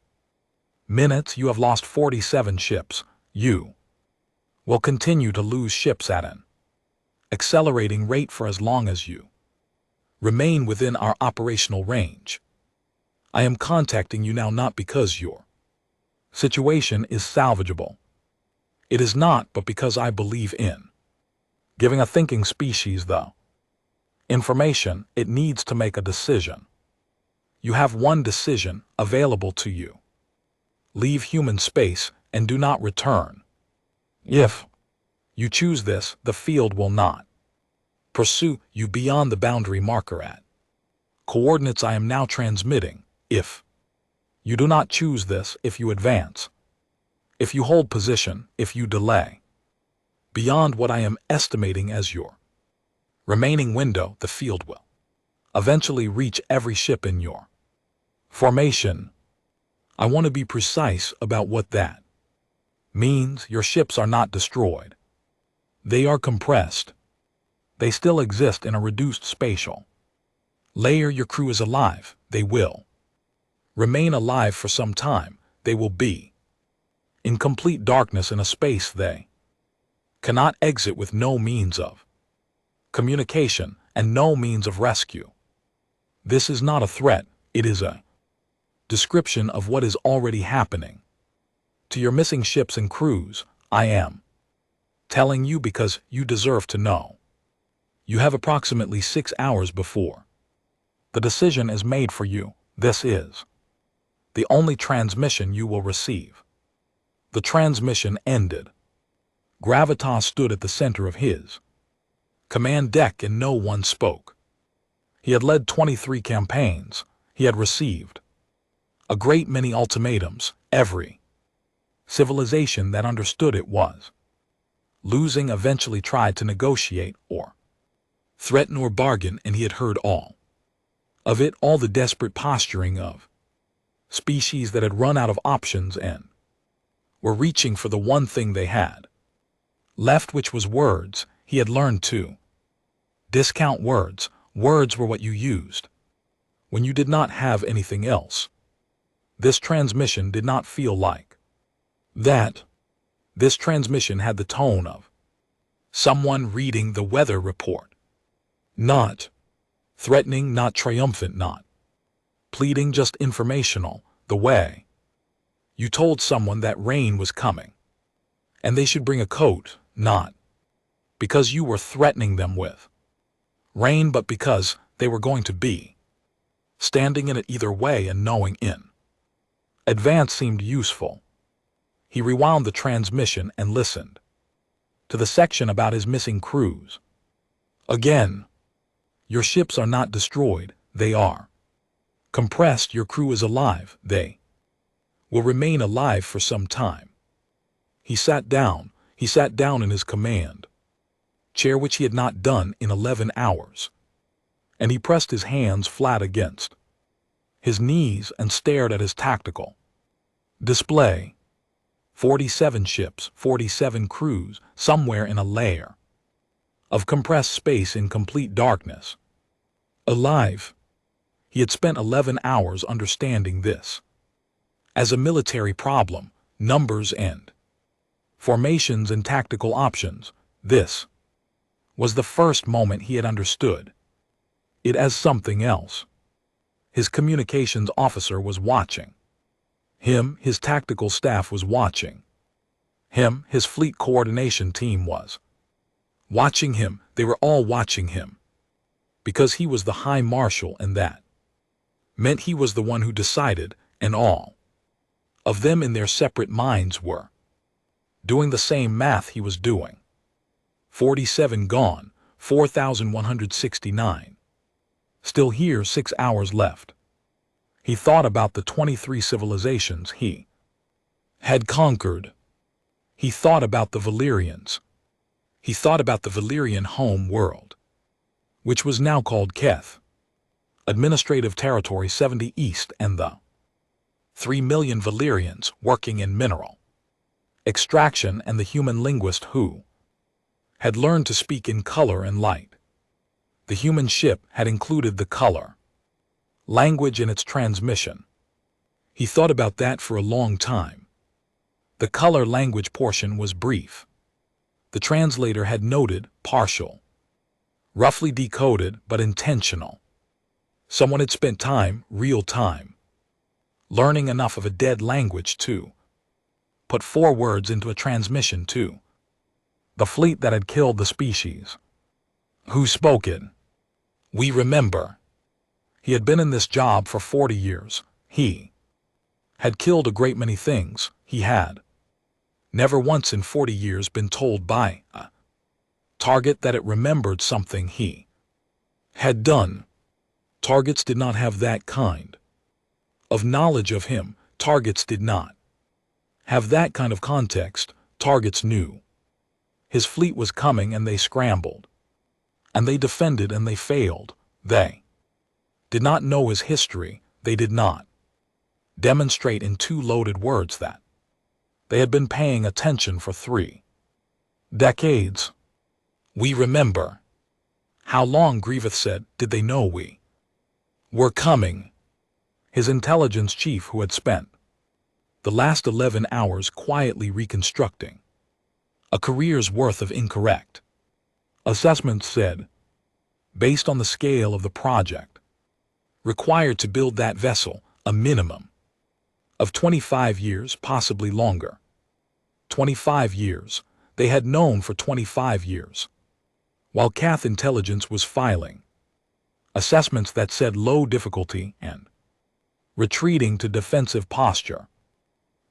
minutes. You have lost 47 ships. You will continue to lose ships at an accelerating rate for as long as you remain within our operational range. I am contacting you now not because your situation is salvageable. It is not, but because I believe in giving a thinking species the information it needs to make a decision. You have one decision available to you. Leave human space and do not return. If you choose this, the field will not pursue you beyond the boundary marker at coordinates I am now transmitting. If you do not choose this, if you advance, if you hold position, if you delay beyond what I am estimating as your remaining window, the field will eventually reach every ship in your formation. I want to be precise about what that means. Your ships are not destroyed. They are compressed. They still exist in a reduced spatial layer. Your crew is alive. They will remain alive for some time. They will be in complete darkness in a space they cannot exit, with no means of communication and no means of rescue. This is not a threat. It is a description of what is already happening to your missing ships and crews. I am telling you because you deserve to know. You have approximately 6 hours before the decision is made for you. This is the only transmission you will receive. The transmission ended. Gravitas stood at the center of his command deck and no one spoke. He had led 23 campaigns. He had received a great many ultimatums. Every civilization that understood it was losing eventually tried to negotiate or threaten or bargain, and he had heard all of it, all the desperate posturing of species that had run out of options and were reaching for the one thing they had left, which was words. He had learned to discount words. Words were what you used when you did not have anything else. This transmission did not feel like that. This transmission had the tone of someone reading the weather report. Not threatening, not triumphant, not pleading, just informational. The way you told someone that rain was coming and they should bring a coat, not because you were threatening them with rain, but because they were going to be standing in it either way, and knowing in advance seemed useful. He rewound the transmission and listened to the section about his missing crews. Again, your ships are not destroyed. They are compressed. Your crew is alive. They will remain alive for some time. He sat down. He sat down in his command chair, which he had not done in 11 hours, and he pressed his hands flat against his knees and stared at his tactical display. 47 ships, 47 crews, somewhere in a layer of compressed space in complete darkness. Alive. He had spent 11 hours understanding this as a military problem, numbers and formations and tactical options. This was the first moment he had understood it as something else. His communications officer was watching him. His tactical staff was watching him. His fleet coordination team was watching him. They were all watching him because he was the High Marshal, and that meant he was the one who decided, and all of them in their separate minds were doing the same math he was doing. 47 gone, 4,169. Still here, 6 hours left. He thought about the 23 civilizations he had conquered. He thought about the Valyrians. He thought about the Valyrian home world, which was now called Keth, administrative territory 70 East, and the 3 million Valyrians working in mineral extraction, and the human linguist who had learned to speak in color and light. The human ship had included the color language in its transmission. He thought about that for a long time. The color language portion was brief. The translator had noted partial, roughly decoded, but intentional. Someone had spent time, real time, learning enough of a dead language to put 4 words into a transmission to the fleet that had killed the species. Who spoke it? We remember. He had been in this job for 40 years. He had killed a great many things. He had never once in 40 years been told by a target that it remembered something he had done. Targets did not have that kind of knowledge of him. Targets did not have that kind of context. Targets knew his fleet was coming, and they scrambled, and they defended, and they failed. They did not know his history. They did not demonstrate in 2 loaded words that they had been paying attention for 3 decades. We remember. How long, Grievous said, did they know we were coming? His intelligence chief, who had spent the last 11 hours quietly reconstructing a career's worth of incorrect assessments, said, based on the scale of the project required to build that vessel, a minimum of 25 years, possibly longer. 25 years. They had known for 25 years. While Cath intelligence was filing assessments that said low difficulty and retreating to defensive posture,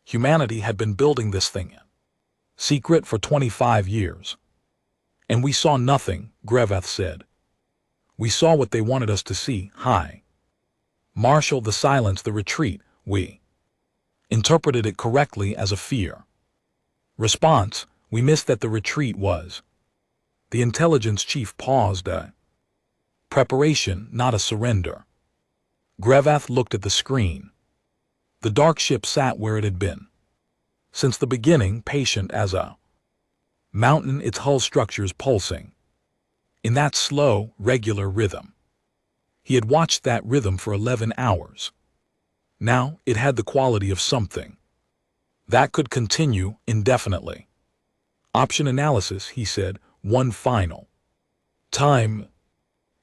humanity had been building this thing in secret for 25 years. And we saw nothing, Greveth said. We saw what they wanted us to see. High Marshal, the silence, the retreat, we interpreted it correctly as a fear response. We missed that the retreat was. The intelligence chief paused. A preparation, not a surrender. Greveth looked at the screen. The dark ship sat where it had been since the beginning, patient as a mountain, its hull structures pulsing in that slow, regular rhythm. He had watched that rhythm for 11 hours. Now it had the quality of something that could continue indefinitely. Option analysis, he said, one final time.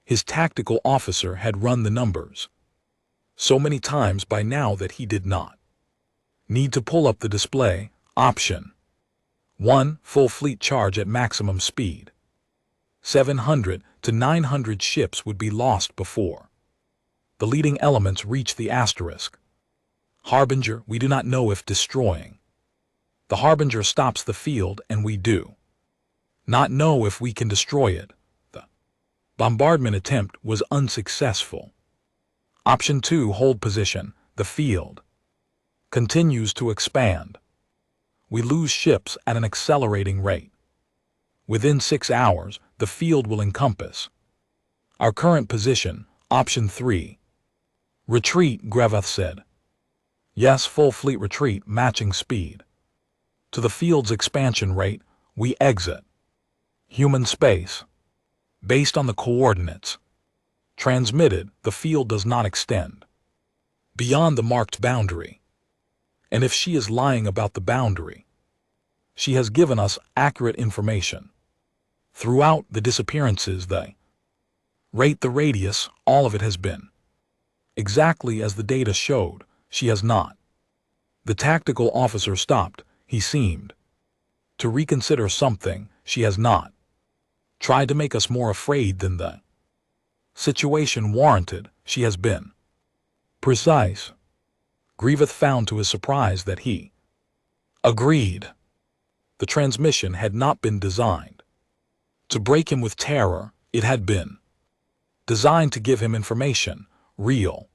His tactical officer had run the numbers so many times by now that he did not need to pull up the display. Option 1, full fleet charge at maximum speed. 700 to 900 ships would be lost before the leading elements reach the asterisk. Harbinger, we do not know if destroying the Harbinger stops the field, and we do not know if we can destroy it. The bombardment attempt was unsuccessful. Option 2, hold position. The field continues to expand. We lose ships at an accelerating rate. Within 6 hours, the field will encompass our current position. Option 3, retreat, Greveth said. Yes, full fleet retreat, matching speed to the field's expansion rate. We exit human space. Based on the coordinates transmitted, the field does not extend beyond the marked boundary. And if she is lying about the boundary, she has given us accurate information. Throughout the disappearances, they rate the radius, all of it has been exactly as the data showed. She has not. The tactical officer stopped. He seemed to reconsider something. She has not tried to make us more afraid than the situation warranted. She has been precise. Grievous found to his surprise that he agreed. The transmission had not been designed to break him with terror. It had been designed to give him information, real,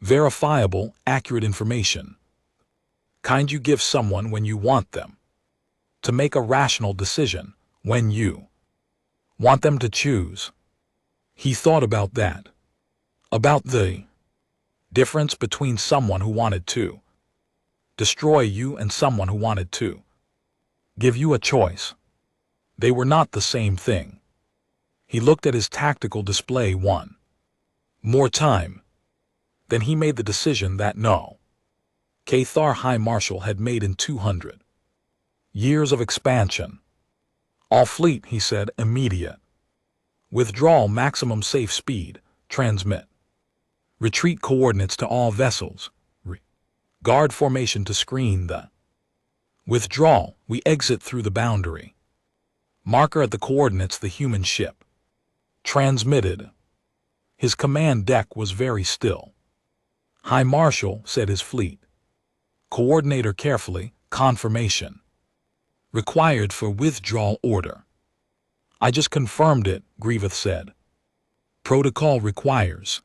verifiable, accurate information. Kind you give someone when you want them to make a rational decision, when you want them to choose. He thought about that, about the difference between someone who wanted to destroy you and someone who wanted to give you a choice. They were not the same thing. He looked at his tactical display one more time. Then he made the decision that no Cathar High Marshal had made in 200 years of expansion. All fleet, he said, immediate withdrawal, maximum safe speed, transmit retreat coordinates to all vessels. Guard formation to screen the withdrawal. We exit through the boundary. Marker at the coordinates, the human ship. Transmitted. His command deck was very still. High Marshal, said his fleet coordinator carefully, confirmation required for withdrawal order. I just confirmed it, Grievous said. Protocol requires.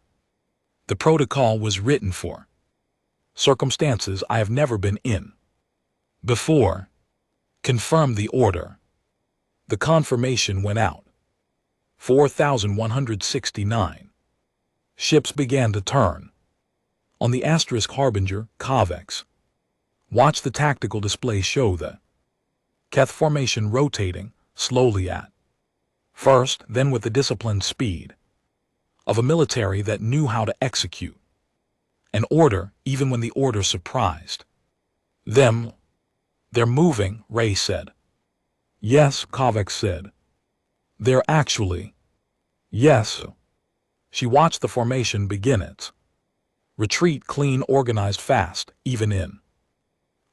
The protocol was written for circumstances I have never been in before. Confirm the order. The confirmation went out. 4,169 ships began to turn. On the asterisk Harbinger, Convex. Watch the tactical display show the Keth formation rotating slowly at First, then with the disciplined speed of a military that knew how to execute an order even when the order surprised them. They're moving, Ray said. Yes, Kovacs said. They're actually. Yes. She watched the formation begin its retreat, clean, organized, fast, even in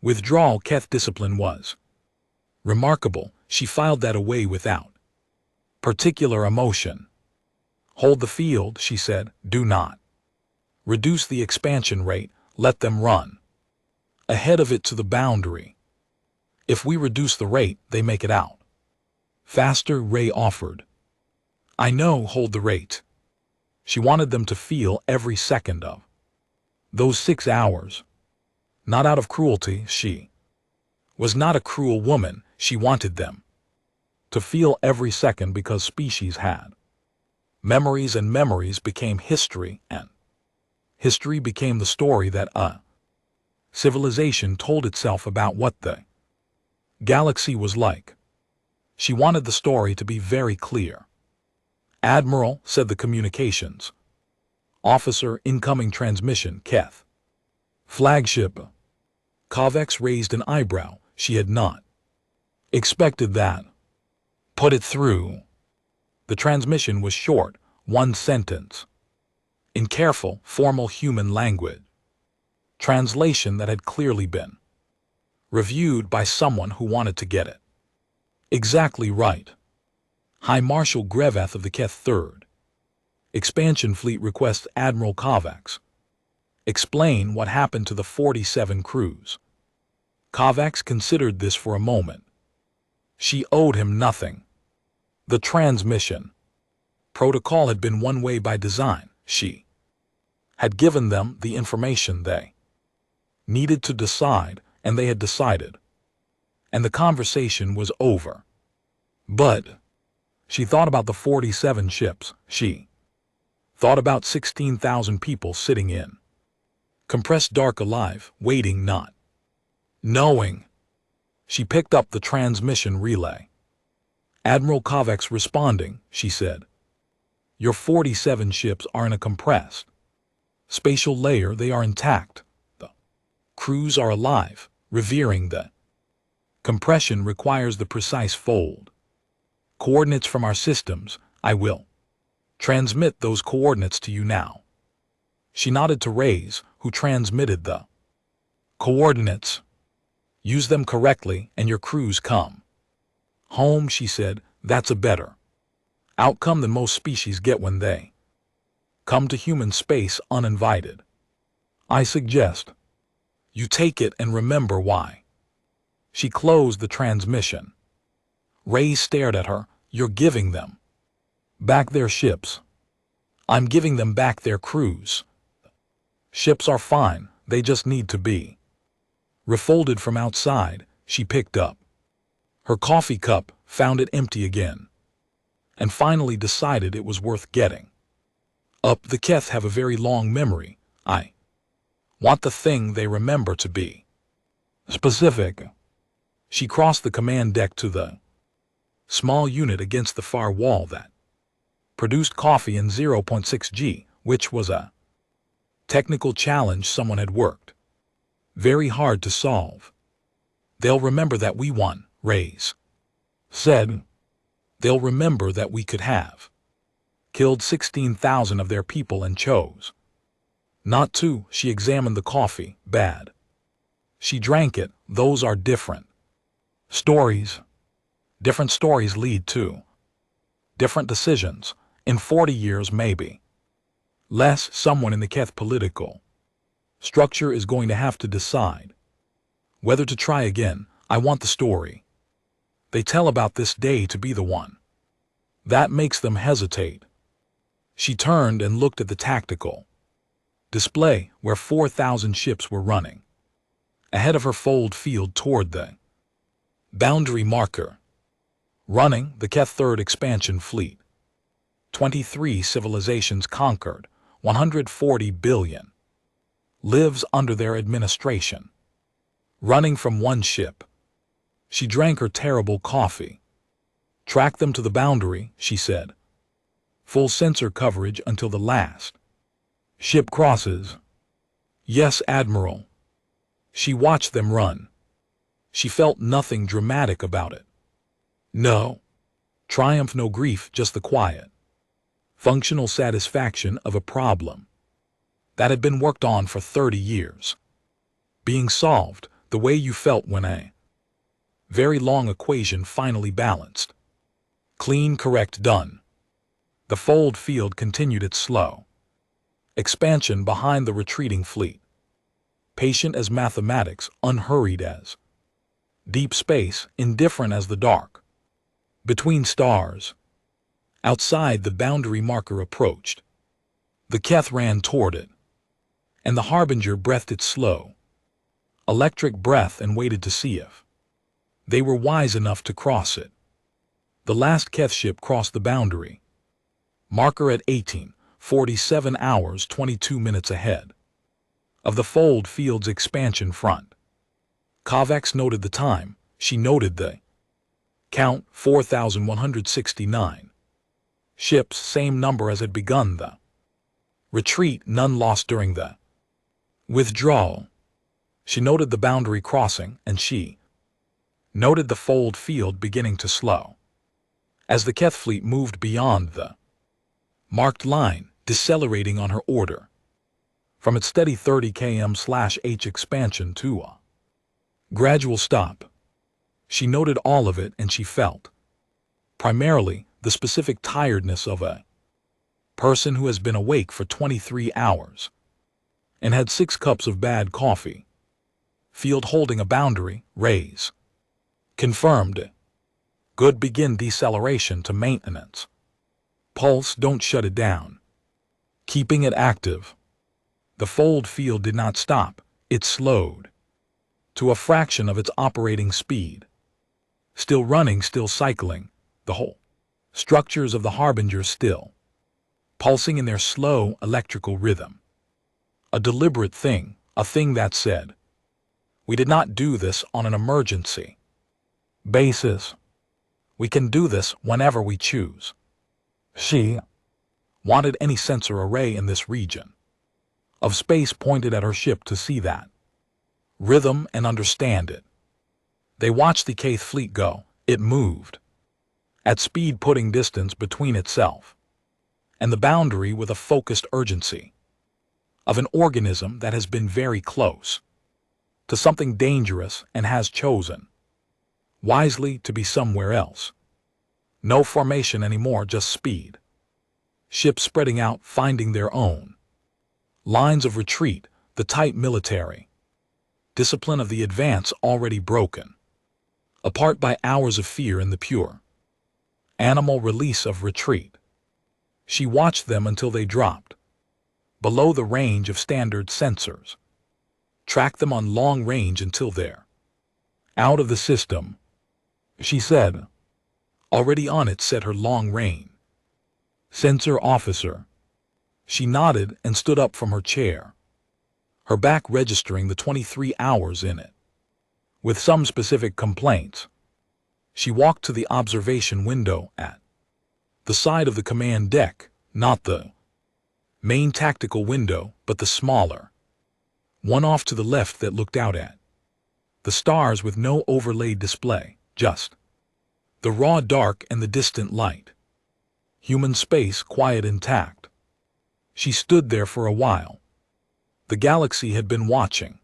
withdrawal. Keth discipline was remarkable. She filed that away without particular emotion. Hold the field, she said. Do not reduce the expansion rate. Let them run ahead of it to the boundary. If we reduce the rate, they make it out faster, Ray offered. I know, hold the rate. She wanted them to feel every second of those 6 hours. Not out of cruelty, she was not a cruel woman. She wanted them to feel every second because species had memories, and memories became history, and history became the story that a civilization told itself about what the galaxy was like. She wanted the story to be very clear. Admiral, said the communications officer, incoming transmission, Keth. Flagship. Kovacs raised an eyebrow. She had not expected that. Put it through. The transmission was short, one sentence, in careful, formal human language. Translation that had clearly been reviewed by someone who wanted to get it exactly right. High Marshal Greveth of the Keth Third Expansion Fleet requests Admiral Kovacs explain what happened to the 47 crews. Kovacs considered this for a moment. She owed him nothing. The transmission protocol had been one way by design. She had given them the information they needed to decide, and they had decided. And the conversation was over. But she thought about the 47 ships. She thought about 16,000 people sitting in compressed dark, alive, waiting, not knowing. She picked up the transmission relay. Admiral Kovacs responding, she said. Your 47 ships are in a compressed spatial layer. They are intact. The crews are alive, revering the compression requires the precise fold coordinates from our systems. I will transmit those coordinates to you now. She nodded to Rays, who transmitted the coordinates. Use them correctly and your crews come home, she said. That's a better outcome than most species get when they come to human space uninvited. I suggest you take it and remember why. She closed the transmission. Ray stared at her. You're giving them back their ships. I'm giving them back their crews. Ships are fine, they just need to be refolded. From outside, she picked up her coffee cup, found it empty again, and finally decided it was worth getting up. The Keth have a very long memory. I want the thing they remember to be specific. She crossed the command deck to the small unit against the far wall that produced coffee in 0.6 G, which was a technical challenge someone had worked very hard to solve. They'll remember that we won, Rays said. They'll remember that we could have killed 16,000 of their people and chose not to. She examined the coffee. Bad. She drank it. Those are different stories. Different stories lead to different decisions. In 40 years, maybe less, someone in the Keth political structure is going to have to decide whether to try again. I want the story they tell about this day to be the one that makes them hesitate. She turned and looked at the tactical display where 4,000 ships were running ahead of her fold field toward the boundary marker. Running, the Keth Third Expansion Fleet. 23 civilizations conquered, 140 billion lives under their administration. Running from one ship. She drank her terrible coffee. Track them to the boundary, she said. Full sensor coverage until the last ship crosses. Yes, Admiral. She watched them run. She felt nothing dramatic about it. No triumph, no grief, just the quiet, functional satisfaction of a problem that had been worked on for 30 years. Being solved the way you felt when a very long equation finally balanced. Clean, correct, done. The fold field continued its slow expansion behind the retreating fleet. Patient as mathematics, unhurried as deep space, indifferent as the dark between stars. Outside, the boundary marker approached. The Keth ran toward it, and the Harbinger breathed its slow, electric breath and waited to see if they were wise enough to cross it. The last Keth ship crossed the boundary. Marker at 18:47 hours 22 minutes ahead of the fold field's expansion front. Kovacs noted the time. She noted the count, 4,169. Ships, same number as had begun the retreat, none lost during the withdrawal. She noted the boundary crossing, and she noted the fold field beginning to slow as the Keth fleet moved beyond the marked line, decelerating on her order from its steady 30 km/h expansion to a gradual stop. She noted all of it, and she felt primarily the specific tiredness of a person who has been awake for 23 hours and had 6 cups of bad coffee. Field holding a boundary, raise. Confirmed. Good, begin deceleration to maintenance. Pulse, don't shut it down. Keeping it active. The fold field did not stop, it slowed to a fraction of its operating speed. Still running, still cycling, the whole structures of the Harbinger still pulsing in their slow electrical rhythm. A deliberate thing, a thing that said, we did not do this on an emergency basis. We can do this whenever we choose. She wanted any sensor array in this region of space pointed at her ship to see that rhythm and understand it. They watched the Keth fleet go. It moved at speed, putting distance between itself and the boundary with a focused urgency of an organism that has been very close to something dangerous and has chosen wisely to be somewhere else. No formation anymore, just speed. Ships spreading out, finding their own lines of retreat, the tight military discipline of the advance already broken apart by hours of fear in the pure animal release of retreat. She watched them until they dropped below the range of standard sensors, tracked them on long range until they're out of the system. She said, already on it, said her long range sensor officer. She nodded and stood up from her chair, her back registering the 23 hours in it. With some specific complaints, she walked to the observation window at the side of the command deck, not the main tactical window, but the smaller one off to the left that looked out at the stars with no overlaid display, just the raw dark and the distant light. Human space, quiet, intact. She stood there for a while. The galaxy had been watching.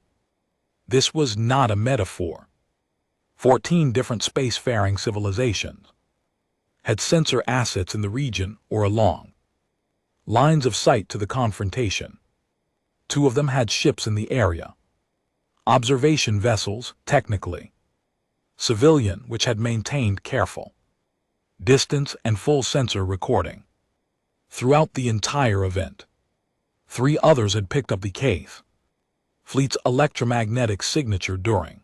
This was not a metaphor. 14 different spacefaring civilizations had sensor assets in the region or along lines of sight to the confrontation. 2 of them had ships in the area. Observation vessels, technically civilian, which had maintained careful distance and full sensor recording throughout the entire event. 3 others had picked up the Keth fleet's electromagnetic signature during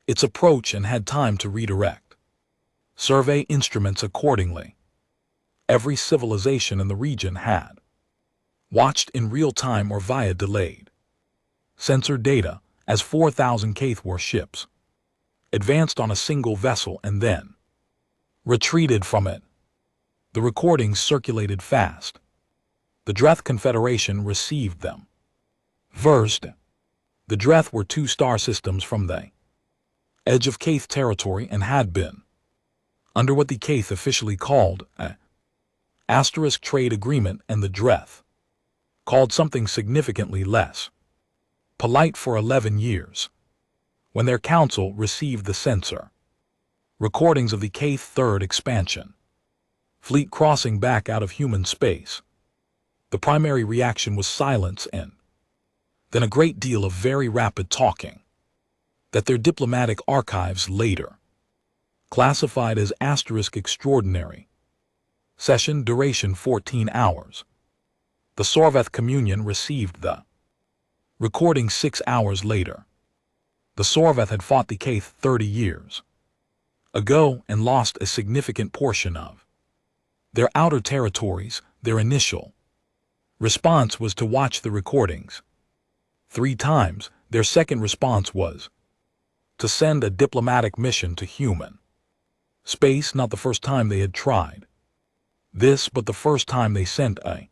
its approach and had time to redirect survey instruments accordingly. Every civilization in the region had watched in real time or via delayed sensor data as 4,000 Keth warships advanced on a single vessel and then retreated from it. The recordings circulated fast. The Dreth Confederation received them. First, the Dreth were 2 star systems from the edge of Kaith territory and had been under what the Kaith officially called a * trade agreement, and the Dreth called something significantly less polite for 11 years. When their council received the censor recordings of the Kaith third expansion fleet crossing back out of human space, the primary reaction was silence and then a great deal of very rapid talking that their diplomatic archives later classified as * extraordinary. Session duration 14 hours. The Sorveth Communion received the recording 6 hours later. The Sorveth had fought the Kaith 30 years ago and lost a significant portion of their outer territories. Their initial response was to watch the recordings 3 times. Their second response was to send a diplomatic mission to human space. Not the first time they had tried this, but the first time they sent a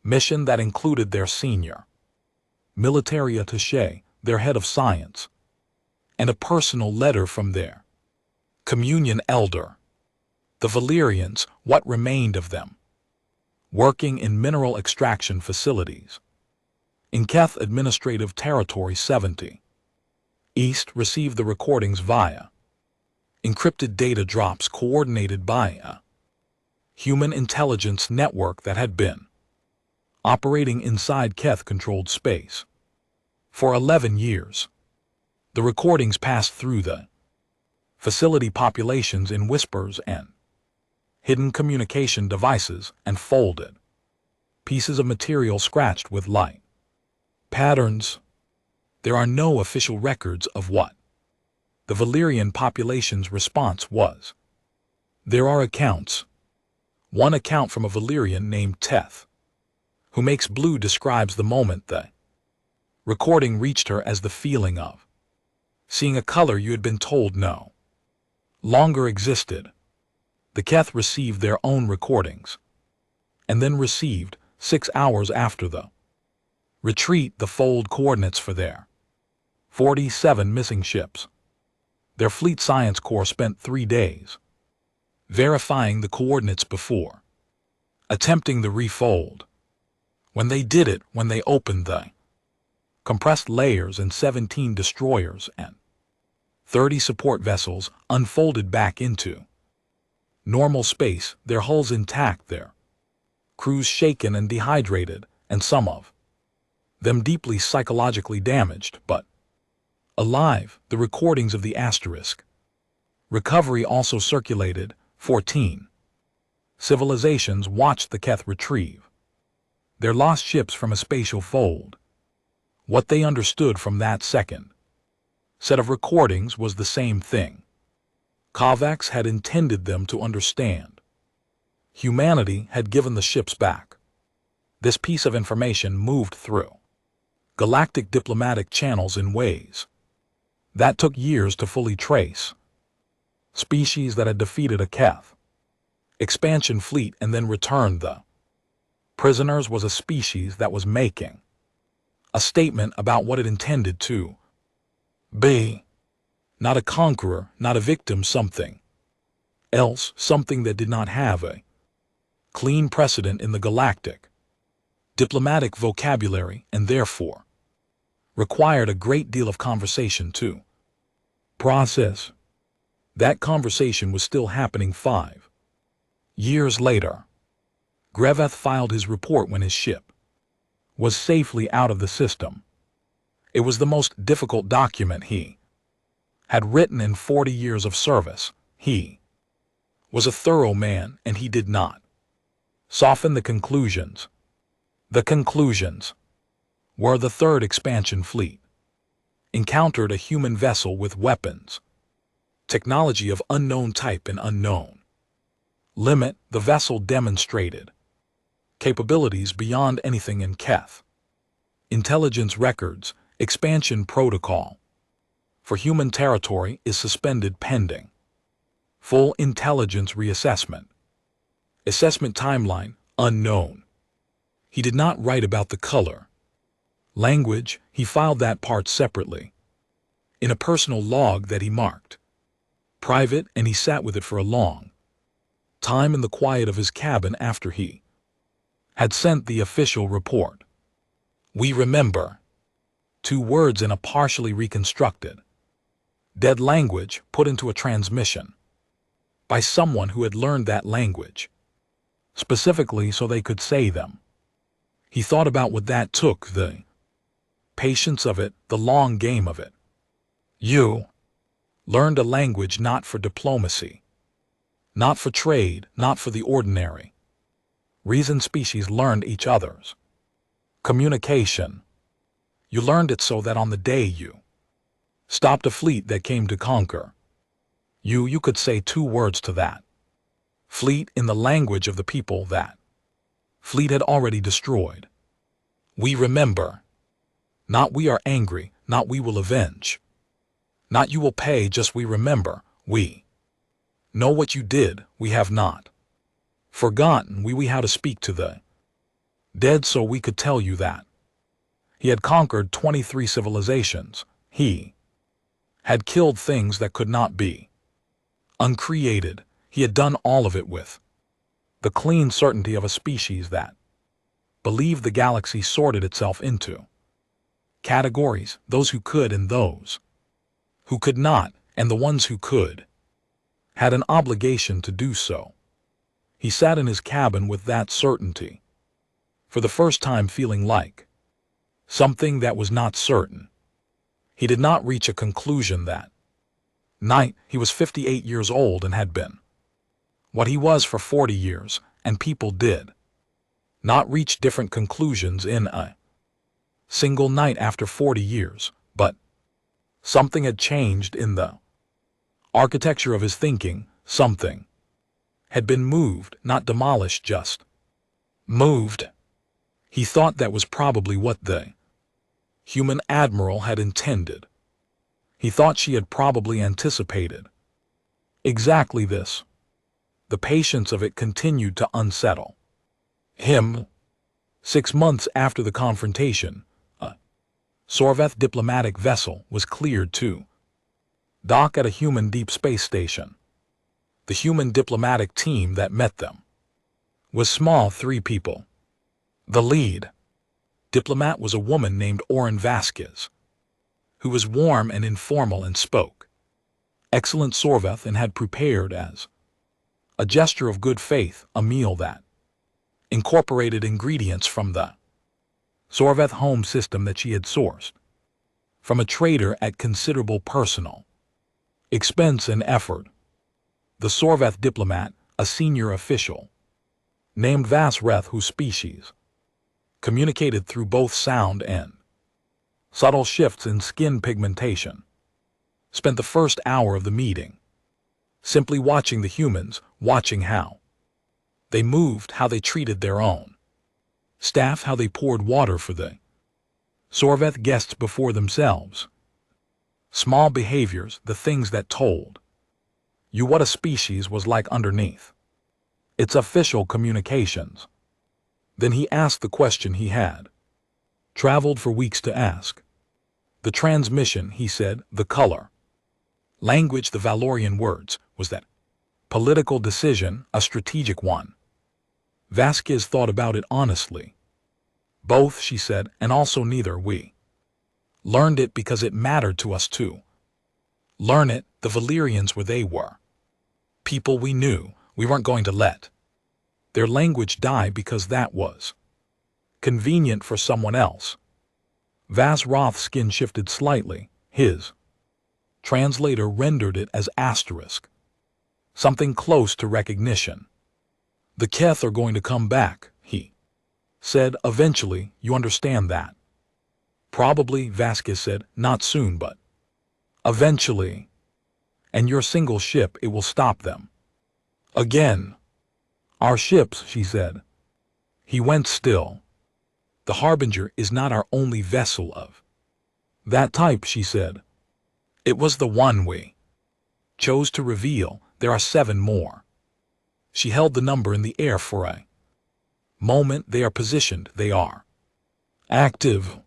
mission that included their senior military attaché, their head of science, and a personal letter from their communion elder. The Valyrians, what remained of them, working in mineral extraction facilities in Keth Administrative Territory 70 East, received the recordings via encrypted data drops coordinated by a human intelligence network that had been operating inside Keth-controlled space for 11 years. The recordings passed through the facility populations in whispers and hidden communication devices and folded pieces of material scratched with light patterns. There are no official records of what the Valyrian population's response was. There are accounts. One account from a Valyrian named Teth, who makes blue, describes the moment the recording reached her as the feeling of seeing a color you had been told no longer existed. The Keth received their own recordings, and then received, 6 hours after the retreat, the fold coordinates for their 47 missing ships. Their Fleet Science Corps spent 3 days verifying the coordinates before attempting the refold. When they did it, when they opened the compressed layers and 17 destroyers and 30 support vessels unfolded back into normal space, their hulls intact, their crews shaken and dehydrated, and some of them deeply psychologically damaged, but alive. The recordings of the asterisk recovery also circulated. 14 civilizations watched the Keth retrieve their lost ships from a spatial fold. What they understood from that second set of recordings was the same thing Kovacs had intended them to understand. Humanity had given the ships back. This piece of information moved through galactic diplomatic channels in ways that took years to fully trace. Species that had defeated a Keth expansion fleet and then returned the prisoners was a species that was making a statement about what it intended to be. Not a conqueror, not a victim, something else, something that did not have a clean precedent in the galactic diplomatic vocabulary and therefore required a great deal of conversation to process. That conversation was still happening 5 years later. Greveth filed his report when his ship was safely out of the system. It was the most difficult document he had written in 40 years of service. He was a thorough man, and he did not soften the conclusions. The conclusions were the third expansion fleet encountered a human vessel with weapons, technology of unknown type and unknown limit. The vessel demonstrated capabilities beyond anything in Keth. Intelligence records, expansion protocol for human territory is suspended pending Full intelligence reassessment. Assessment timeline, unknown. He did not write about the color. Language, he filed that part separately, in a personal log that he marked private, and he sat with it for a long time in the quiet of his cabin after he had sent the official report. We remember. 2 words in a partially reconstructed, dead language put into a transmission by someone who had learned that language, specifically so they could say them. He thought about what that took, the patience of it, the long game of it. You learned a language not for diplomacy, not for trade, not for the ordinary reason species learned each other's communication. You learned it so that on the day you stopped a fleet that came to conquer, you could say 2 words to that fleet in the language of the people that fleet had already destroyed. We remember. Not we are angry, not we will avenge. Not you will pay, just we remember, we know what you did, we have not forgotten, we how to speak to the dead so we could tell you that. He had conquered 23 civilizations. He had killed things that could not be uncreated. He had done all of it with the clean certainty of a species that believed the galaxy sorted itself into categories, those who could and those who could not, and the ones who could had an obligation to do so. He sat in his cabin with that certainty, for the first time feeling like something that was not certain. He did not reach a conclusion that night. He was 58 years old and had been what he was for 40 years, and people did not reach different conclusions in a single night after 40 years, but something had changed in the architecture of his thinking. Something had been moved, not demolished, just moved. He thought that was probably what the human admiral had intended. He thought she had probably anticipated exactly this. The patience of it continued to unsettle him. 6 months after the confrontation, a Sorveth diplomatic vessel was cleared to dock at a human deep space station. The human diplomatic team that met them was small, 3 people. The lead diplomat was a woman named Oren Vasquez, who was warm and informal and spoke excellent Sorveth and had prepared as a gesture of good faith a meal that incorporated ingredients from the Sorveth home system that she had sourced from a trader at considerable personal expense and effort. The Sorveth diplomat, a senior official named Vasreth, whose species communicated through both sound and subtle shifts in skin pigmentation, spent the first hour of the meeting simply watching the humans, watching how they moved, how they treated their own staff, how they poured water for the Sorveth guests before themselves. Small behaviors, the things that told you what a species was like underneath its official communications. Then he asked the question he had traveled for weeks to ask. The transmission, he said, the color, language, the Valorian words, was that political decision, a strategic one. Vasquez thought about it honestly. Both, she said, and also neither. We learned it because it mattered to us too. Learn it, the Valyrians where they were. People we knew, we weren't going to let their language die because that was convenient for someone else. Vasroth's skin shifted slightly. His translator rendered it as asterisk, something close to recognition. The Keth are going to come back, he said, eventually, you understand that? Probably, Vasquez said, not soon, but eventually. And your single ship, it will stop them. Again. Our ships, she said. He went still. The Harbinger is not our only vessel of that type, she said. It was the one we chose to reveal, There are 7 more. She held the number in the air for a moment. They are positioned. They are active.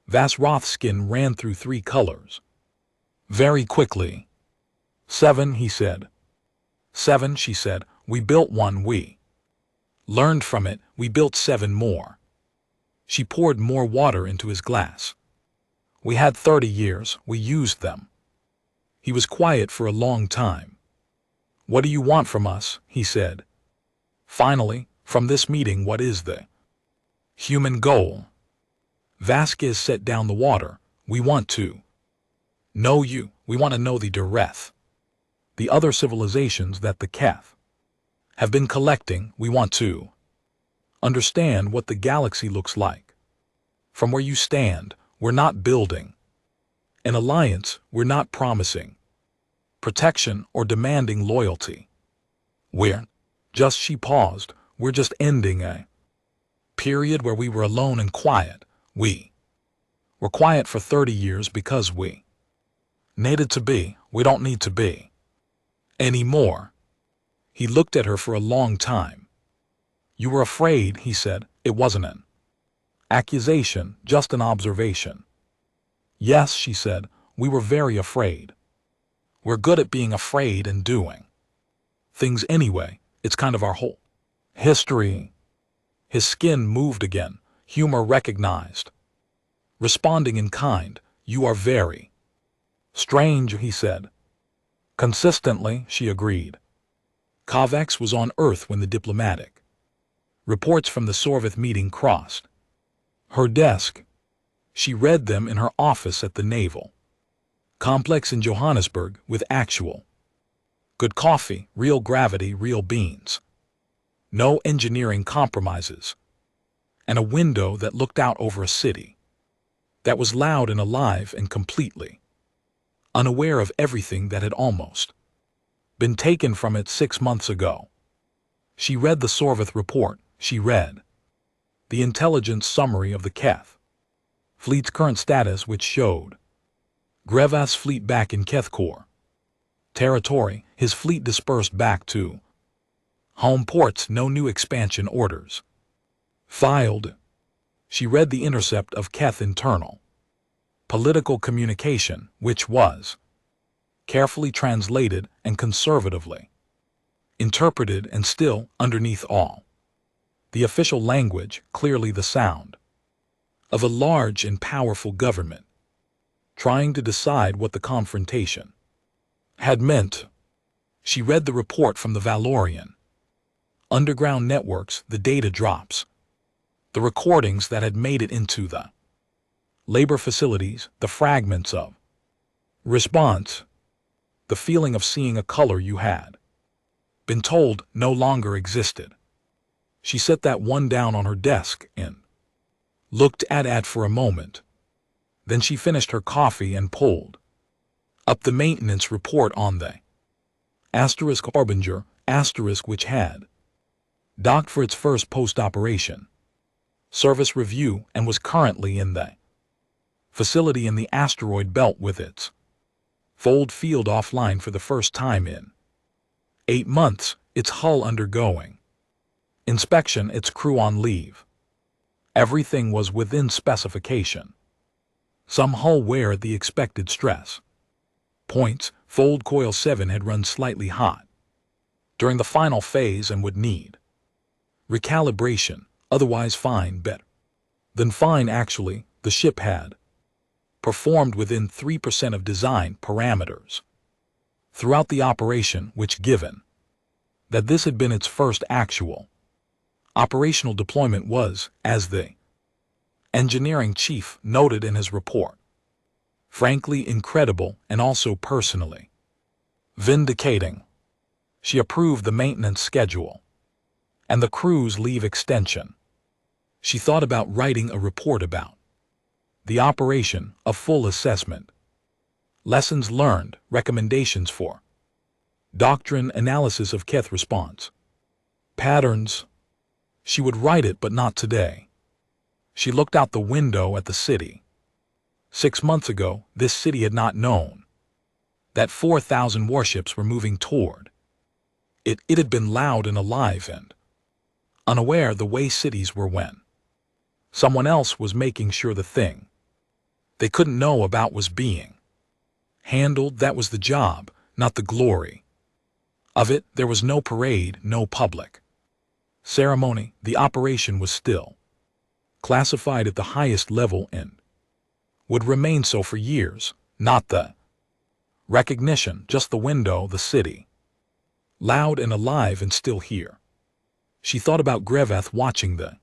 Vasroth's skin ran through 3 colors. Very quickly. 7, he said. 7, she said. We built one. We learned from it. We built 7 more. She poured more water into his glass. We had 30 years. We used them. He was quiet for a long time. What do you want from us? He said. Finally, from this meeting, what is the human goal? Vasquez set down the water. We want to know you. We want to know the Dureth. The other civilizations that the Keth have been collecting. We want to understand what the galaxy looks like. From where you stand, we're not building an alliance. We're not promising protection or demanding loyalty. We're just, she paused, we're just ending a period where we were alone and quiet. We were quiet for 30 years because we needed to be. We don't need to be anymore. He looked at her for a long time. You were afraid, he said. It wasn't an accusation, just an observation. Yes, she said, we were very afraid. We're good at being afraid and doing things anyway. It's kind of our whole history. His skin moved again. Humor recognized. Responding in kind. You are very strange, he said. Consistently, she agreed. Kovacs was on Earth when the diplomatic reports from the Sorvith meeting crossed her desk. She read them in her office at the Naval Complex in Johannesburg with actual good coffee, real gravity, real beans. No engineering compromises. And a window that looked out over a city that was loud and alive and completely unaware of everything that had almost been taken from it 6 months ago. She read the Sorvith report. She read the intelligence summary of the Keth fleet's current status, which showed Grevas' fleet back in Kethcore territory, his fleet dispersed back to home ports, no new expansion orders filed. She read the intercept of Keth internal political communication, which was carefully translated and conservatively interpreted, and still, underneath all the official language, clearly the sound of a large and powerful government trying to decide what the confrontation had meant. She read the report from the Valorian underground networks, the data drops, the recordings that had made it into the labor facilities, the fragments of response, the feeling of seeing a color you had been told no longer existed. She set that one down on her desk and looked at it for a moment. Then she finished her coffee and pulled up the maintenance report on the Harbinger, which had docked for its first post-operation service review and was currently in the facility in the asteroid belt with its fold field offline for the first time in 8 months, its hull undergoing inspection, its crew on leave. Everything was within specification. Some hull wear at the expected stress points. Fold coil 7 had run slightly hot during the final phase and would need recalibration. Otherwise fine, better than fine actually. The ship had performed within 3% of design parameters throughout the operation, which, given that this had been its first actual operational deployment, was, as the engineering chief noted in his report, frankly incredible and also personally vindicating. She approved the maintenance schedule and the crew's leave extension. She thought about writing a report about the operation, a full assessment, lessons learned, recommendations for doctrine, analysis of Keth response patterns. She would write it, but not today. She looked out the window at the city. 6 months ago, this city had not known that 4,000 warships were moving toward It had been loud and alive and unaware the way cities were when someone else was making sure the thing they couldn't know about was being handled. That was the job, not the glory of it. There was no parade, no public ceremony. The operation was still classified at the highest level and would remain so for years. Not the recognition, just the window, the city, loud and alive and still here. She thought about Greveth watching the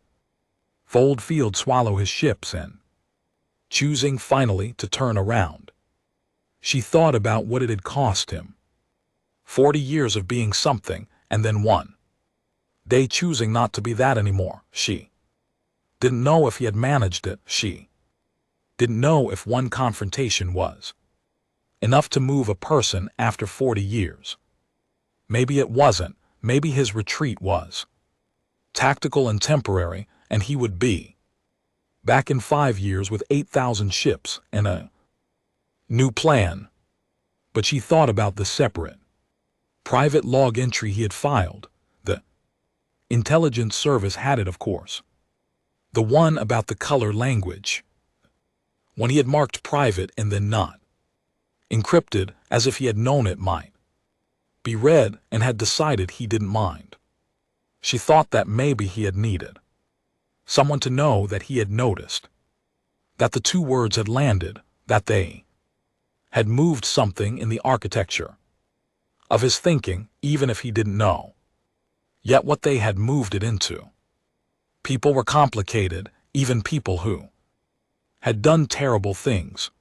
fold field swallow his ships and choosing finally to turn around. She thought about what it had cost him. 40 years of being something, and then one day choosing not to be that anymore. She didn't know if he had managed it. She didn't know if one confrontation was enough to move a person after 40 years. Maybe it wasn't. Maybe his retreat was tactical and temporary, and he would be back in 5 years with 8,000 ships and a new plan. But she thought about the separate private log entry he had filed. The intelligence service had it, of course. The one about the color language. When he had marked private and then not encrypted, as if he had known it might be read and had decided he didn't mind. She thought that maybe he had needed someone to know that he had noticed, that the two words had landed, that they had moved something in the architecture of his thinking, even if he didn't know yet what they had moved it into. People were complicated, even people who had done terrible things,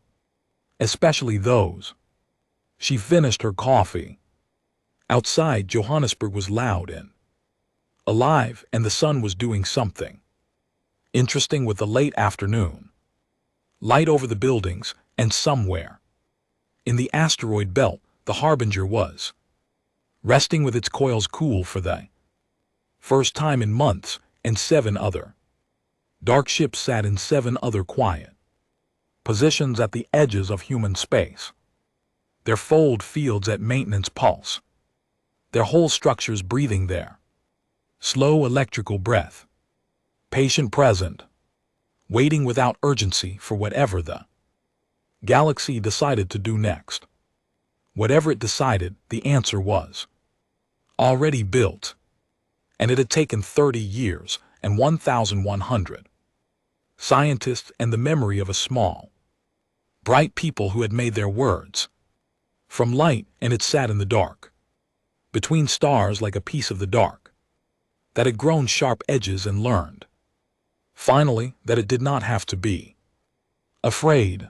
especially those. She finished her coffee. Outside, Johannesburg was loud and alive, and the sun was doing something interesting with the late afternoon light over the buildings, and somewhere in the asteroid belt, the Harbinger was resting with its coils cool for the first time in months, and 7 other dark ships sat in 7 other quiet positions at the edges of human space, their fold fields at maintenance pulse, their whole structures breathing their slow electrical breath, patient present, waiting without urgency for whatever the galaxy decided to do next. Whatever it decided, the answer was already built, and it had taken 30 years and 1,100 scientists and the memory of a small, bright people who had made their words from light, and it sat in the dark, between stars like a piece of the dark, that had grown sharp edges and learned, finally, that it did not have to be afraid.